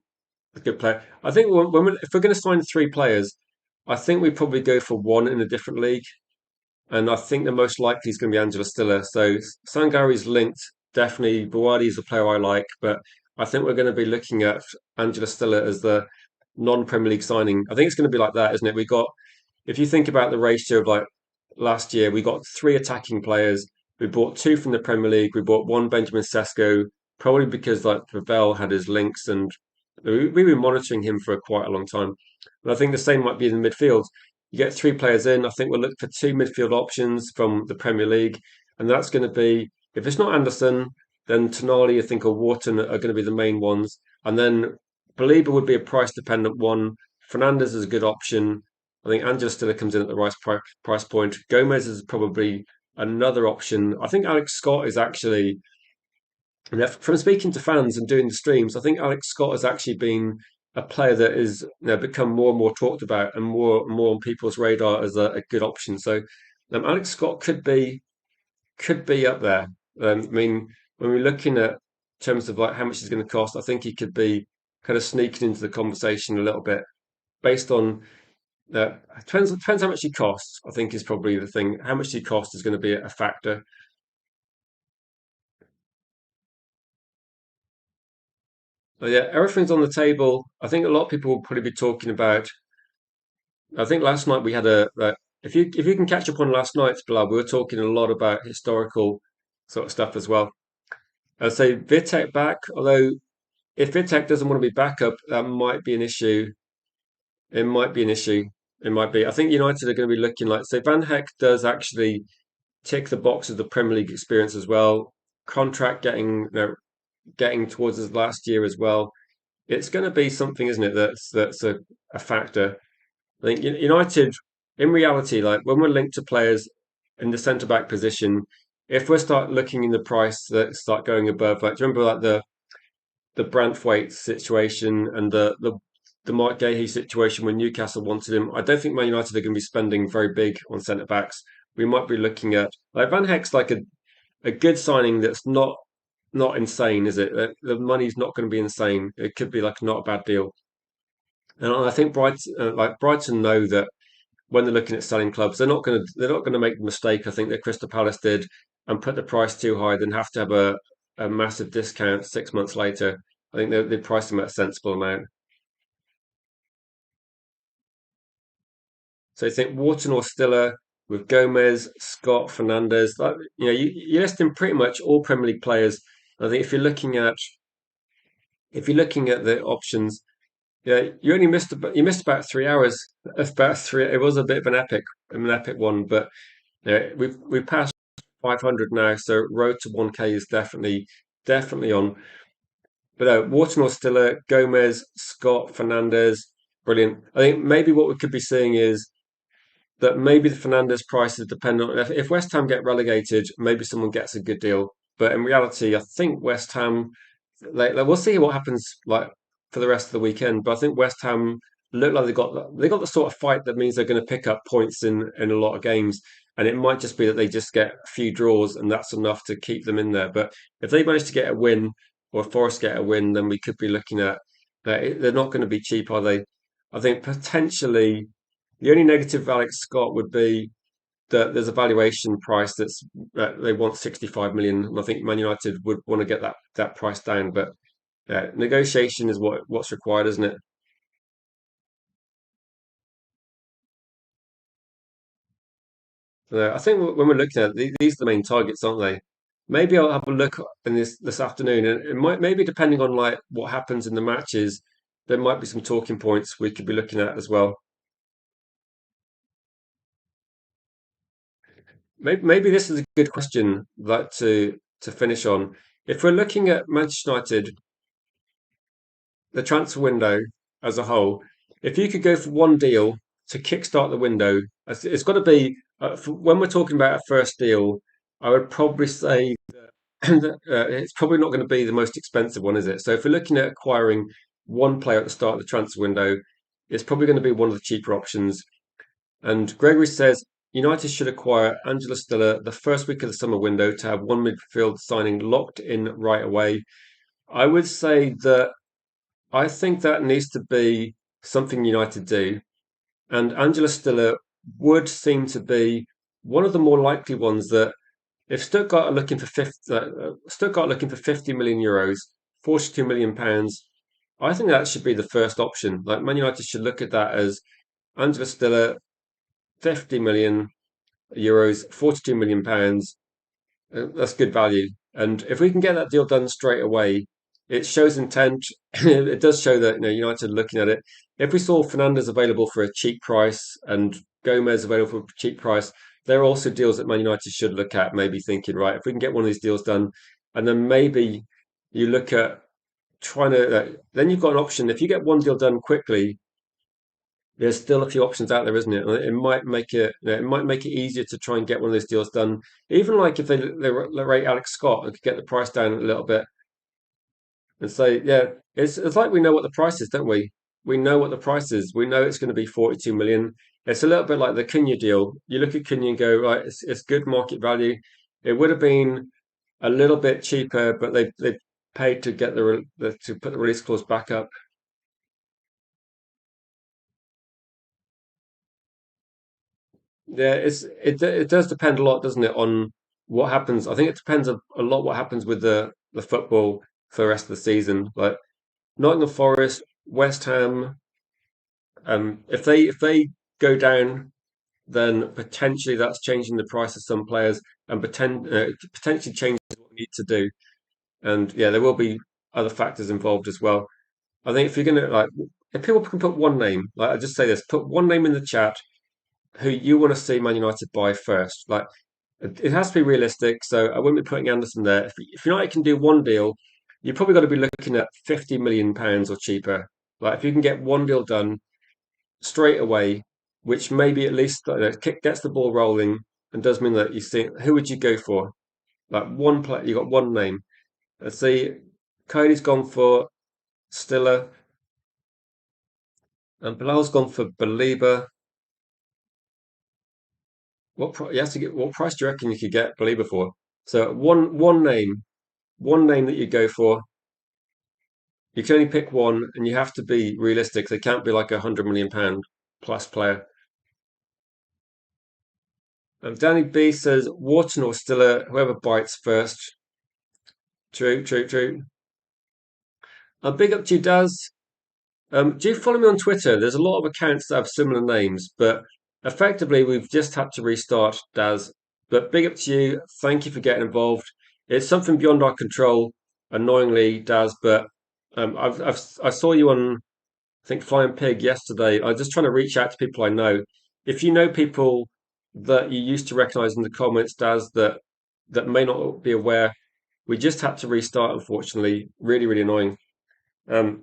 a good player. I think if we're going to sign three players, I think we probably go for one in a different league. And I think the most likely is going to be Angela Stiller. So Sangari's linked, definitely. Buwadi's a player I like, but I think we're going to be looking at Angela Stiller as the non-Premier League signing. I think it's going to be like that, isn't it? If you think about the ratio of like last year, we got three attacking players. We bought two from the Premier League. We bought one Benjamin Sesko, probably because like Pavel had his links, and we've been monitoring him for quite a long time. And I think the same might be in the midfield. You get three players in. I think we'll look for two midfield options from the Premier League, and that's going to be if it's not Anderson, then Tonali, I think, or Wharton are going to be the main ones, and then Belieber would be a price dependent one. Fernandez is a good option. I think Angela Stiller comes in at the right price point. Gomez is probably another option. I think Alex Scott is actually, from speaking to fans and doing the streams, I think Alex Scott has actually been a player that is become more and more talked about and more on people's radar as a good option. So Alex Scott could be up there. I mean, when we're looking at terms of like how much it's going to cost, I think he could be kind of sneaking into the conversation a little bit based on depends how much he costs. I think is probably the thing. How much he costs is going to be a factor. But yeah, everything's on the table. I think a lot of people will probably be talking about. I think last night we had if you can catch up on last night's blog, we were talking a lot about historical sort of stuff as well. I'd say Vitek back, although if Vitek doesn't want to be backup, that might be an issue. It might be an issue. It might be. I think United are going to be looking like so. Van Heck does actually tick the box of the Premier League experience as well. Contract getting towards his last year as well. It's going to be something, isn't it? That's a factor. I think United, in reality, like when we're linked to players in the centre back position, if we start looking in the price that start going above, like do you remember like the Branthwaite situation and the Mike Gahey situation when Newcastle wanted him? I don't think Man United are going to be spending very big on centre backs. We might be looking at like Van Heck's like a good signing that's not insane, is it? The money's not going to be insane. It could be like not a bad deal. And I think Brighton know that when they're looking at selling clubs, they're not going to make the mistake I think that Crystal Palace did and put the price too high, then have to have a massive discount 6 months later. I think they priced them at a sensible amount. So you think Wharton or Stiller with Gomez, Scott, Fernandez, like you're listing pretty much all Premier League players. I think if you're looking at the options, yeah, you missed about 3 hours. About three. It was a bit of an epic one, but yeah, we've passed 500 now, so road to 1K is definitely on. But Wharton or Stiller, Gomez, Scott, Fernandez, brilliant. I think maybe what we could be seeing is that maybe the Fernandez price is dependent on if West Ham get relegated, maybe someone gets a good deal. But in reality, I think West Ham, we'll see what happens like for the rest of the weekend. But I think West Ham look like they got the sort of fight that means they're going to pick up points in a lot of games, and it might just be that they just get a few draws and that's enough to keep them in there. But if they manage to get a win or Forest get a win, then we could be looking at they're not going to be cheap, are they? I think potentially. The only negative of Alex Scott would be that there's a valuation price they want 65 million, and I think Man United would want to get that price down. But negotiation is what's required, isn't it? I think when we're looking at these are the main targets, aren't they? Maybe I'll have a look in this afternoon, and it might maybe depending on like what happens in the matches, there might be some talking points we could be looking at as well. Maybe this is a good question like to finish on. If we're looking at Manchester United, the transfer window as a whole, if you could go for one deal to kickstart the window, it's got to be when we're talking about a first deal. I would probably say it's probably not going to be the most expensive one, is it? So if we're looking at acquiring one player at the start of the transfer window, it's probably going to be one of the cheaper options. And Gregory says United should acquire Angela Stiller the first week of the summer window to have one midfield signing locked in right away. I would say that I think that needs to be something United do. And Angela Stiller would seem to be one of the more likely ones that if Stuttgart are looking for 50 million euros, 42 million pounds, I think that should be the first option. Like Man United should look at that as Angela Stiller, 50 million euros, 42 million pounds. That's good value. And if we can get that deal done straight away, it shows intent. It does show that United are looking at it. If we saw Fernandez available for a cheap price and Gomez available for a cheap price, there are also deals that Man United should look at. Maybe thinking, right, if we can get one of these deals done, and then maybe you look at trying to. Then you've got an option. If you get one deal done quickly, there's still a few options out there, isn't it? It might make it might make it easier to try and get one of those deals done. Even like if they rate Alex Scott and could get the price down a little bit and say, yeah, it's like we know what the price is, don't we? We know what the price is. We know it's going to be 42 million. It's a little bit like the Cunha deal. You look at Cunha and go, right, it's good market value. It would have been a little bit cheaper, but they paid to get to put the release clause back up. Yeah, it does depend a lot, doesn't it, on what happens. I think it depends a lot what happens with the football for the rest of the season. Like Nottingham Forest, West Ham, if they go down, then potentially that's changing the price of some players and potentially changes what we need to do. And yeah, there will be other factors involved as well. I think if you're gonna like, if people can put one name, like I just say this, put one name in the chat who you want to see Man United buy first. Like it has to be realistic, so I wouldn't be putting Anderson there. If United can do one deal, you've probably got to be looking at 50 million pounds or cheaper. Like if you can get one deal done straight away, which maybe at least gets the ball rolling and does mean that you think who would you go for? Like one player, you got one name. Let's see, Cody's gone for Stiller, and Bilal's gone for Belieber. You have to get what price do you reckon you could get Belieber for? So one name that you go for. You can only pick one, and you have to be realistic. They can't be like £100 million plus player. Danny B says Wharton or Stiller, whoever bites first. True, true, true. Big up to you, Daz. Do you follow me on Twitter? There's a lot of accounts that have similar names, but effectively we've just had to restart, Daz. But big up to you. Thank you for getting involved. It's something beyond our control, annoyingly, Daz. But I saw you on I think Flying Pig yesterday. I was just trying to reach out to people I know. If you know people that you used to recognise in the comments, Daz, that may not be aware, we just had to restart, unfortunately. Really, really annoying. Um,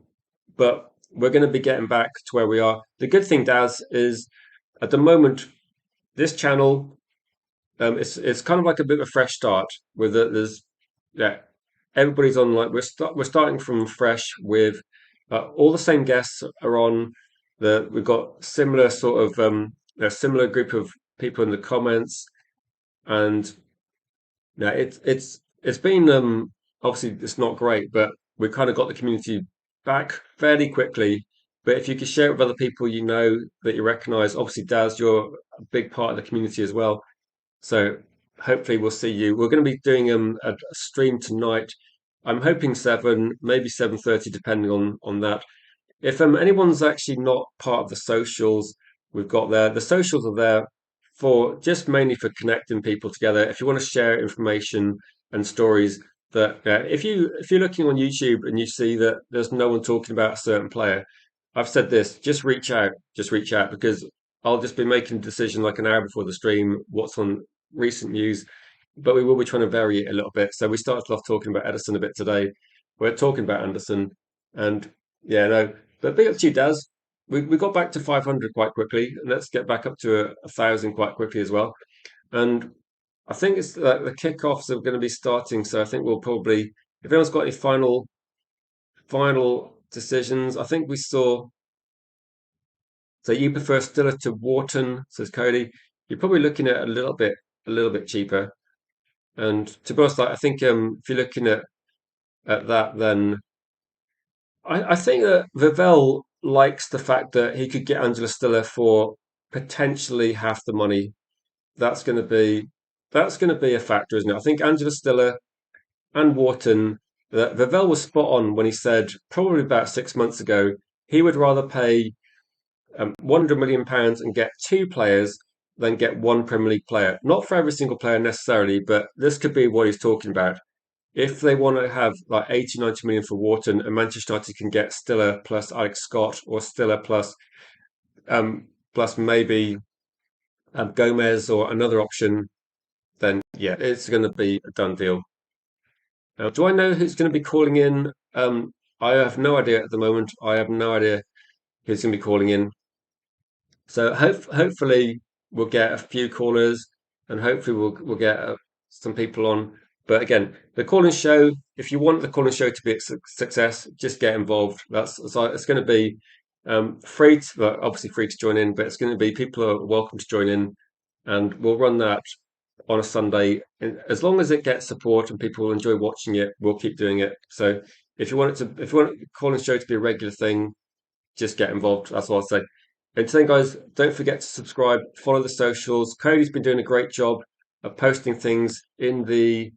but we're going to be getting back to where we are. The good thing, Daz, is at the moment this channel, it's kind of like a bit of a fresh start. There's yeah, everybody's on like we're starting from fresh with all the same guests are on. We've got similar sort of a similar group of people in the comments, and yeah, it's been obviously it's not great, but we kind of got the community back fairly quickly. But if you could share it with other people you know that you recognise, obviously Daz, you're a big part of the community as well. So hopefully we'll see you. We're going to be doing a stream tonight I'm hoping 7, maybe 7:30, depending on that. If anyone's actually not part of the socials we've got there, the socials are there for just mainly for connecting people together. If you want to share information and stories that if you're looking on YouTube and you see that there's no one talking about a certain player, I've said this, just reach out because I'll just be making a decision like an hour before the stream, what's on recent news, but we will be trying to vary it a little bit. So we started off talking about Ederson a bit today. We're talking about Anderson, and yeah, no, but big up to you, Daz. We got back to 500 quite quickly, and let's get back up to 1,000 quite quickly as well. And I think it's like the kickoffs are going to be starting, so I think we'll probably, if anyone's got any final decisions, I think we saw. So you prefer Stiller to Wharton, says Cody. You're probably looking at a little bit cheaper. And to be honest, like, I think if you're looking at that, then I think that Vivell likes the fact that he could get Angela Stiller for potentially half the money. That's going to be that's going to be a factor, isn't it? I think Angela Stiller and Wharton. That Vivell was spot on when he said probably about 6 months ago he would rather pay £100 million and get two players than get one Premier League player. Not for every single player necessarily, but this could be what he's talking about. If they want to have like 80, 90 million for Wharton and Manchester United can get Stiller plus Alex Scott or Stiller plus maybe Gomez or another option, then yeah, it's going to be a done deal. Do I know who's going to be calling in? I have no idea at the moment. I have no idea who's going to be calling in. So hopefully we'll get a few callers, and hopefully we'll get some people on. But again, the calling show. If you want the calling show to be a success, just get involved. It's going to be free, well, obviously free to join in, but it's going to be people are welcome to join in, and we'll run that on a Sunday. And as long as it gets support and people enjoy watching it, we'll keep doing it. So if you want the calling show to be a regular thing, just get involved. That's all I'll say. And then, guys, don't forget to subscribe, follow the socials. Cody's been doing a great job of posting things in the.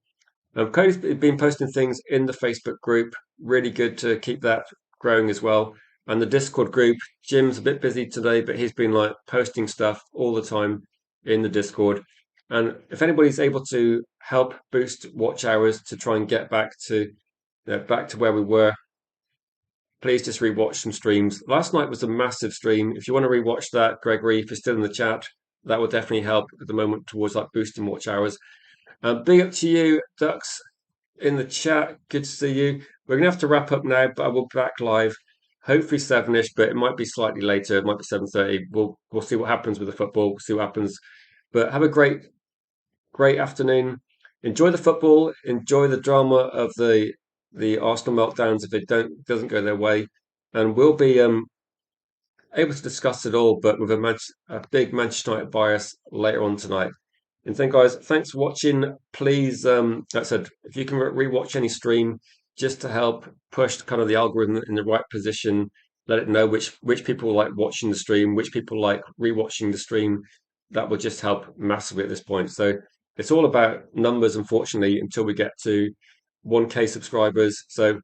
Cody's been posting things in the Facebook group. Really good to keep that growing as well. And the Discord group. Jim's a bit busy today, but he's been like posting stuff all the time in the Discord. And if anybody's able to help boost watch hours to try and get back to where we were, please just rewatch some streams. Last night was a massive stream. If you want to rewatch that, Gregory, if you're still in the chat, that will definitely help at the moment towards like boosting watch hours. Big up to you, Ducks, in the chat. Good to see you. We're gonna have to wrap up now, but I will be back live. Hopefully 7ish, but it might be slightly later. It might be 7:30. We'll see what happens with the football. We'll see what happens. But have a great afternoon. Enjoy the football. Enjoy the drama of the Arsenal meltdowns if it doesn't go their way, and we'll be able to discuss it all, but with a big Manchester United bias later on tonight. And then, guys, thanks for watching. Please, like I said, if you can rewatch any stream just to help push kind of the algorithm in the right position, let it know which people like watching the stream, which people like rewatching the stream. That will just help massively at this point. So it's all about numbers, unfortunately, until we get to 1K subscribers. So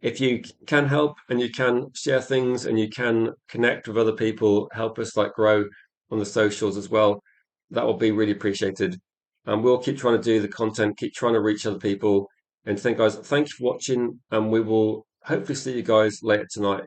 if you can help and you can share things and you can connect with other people, help us like grow on the socials as well, that will be really appreciated. And we'll keep trying to do the content, keep trying to reach other people. And guys, thank you for watching, and we will hopefully see you guys later tonight.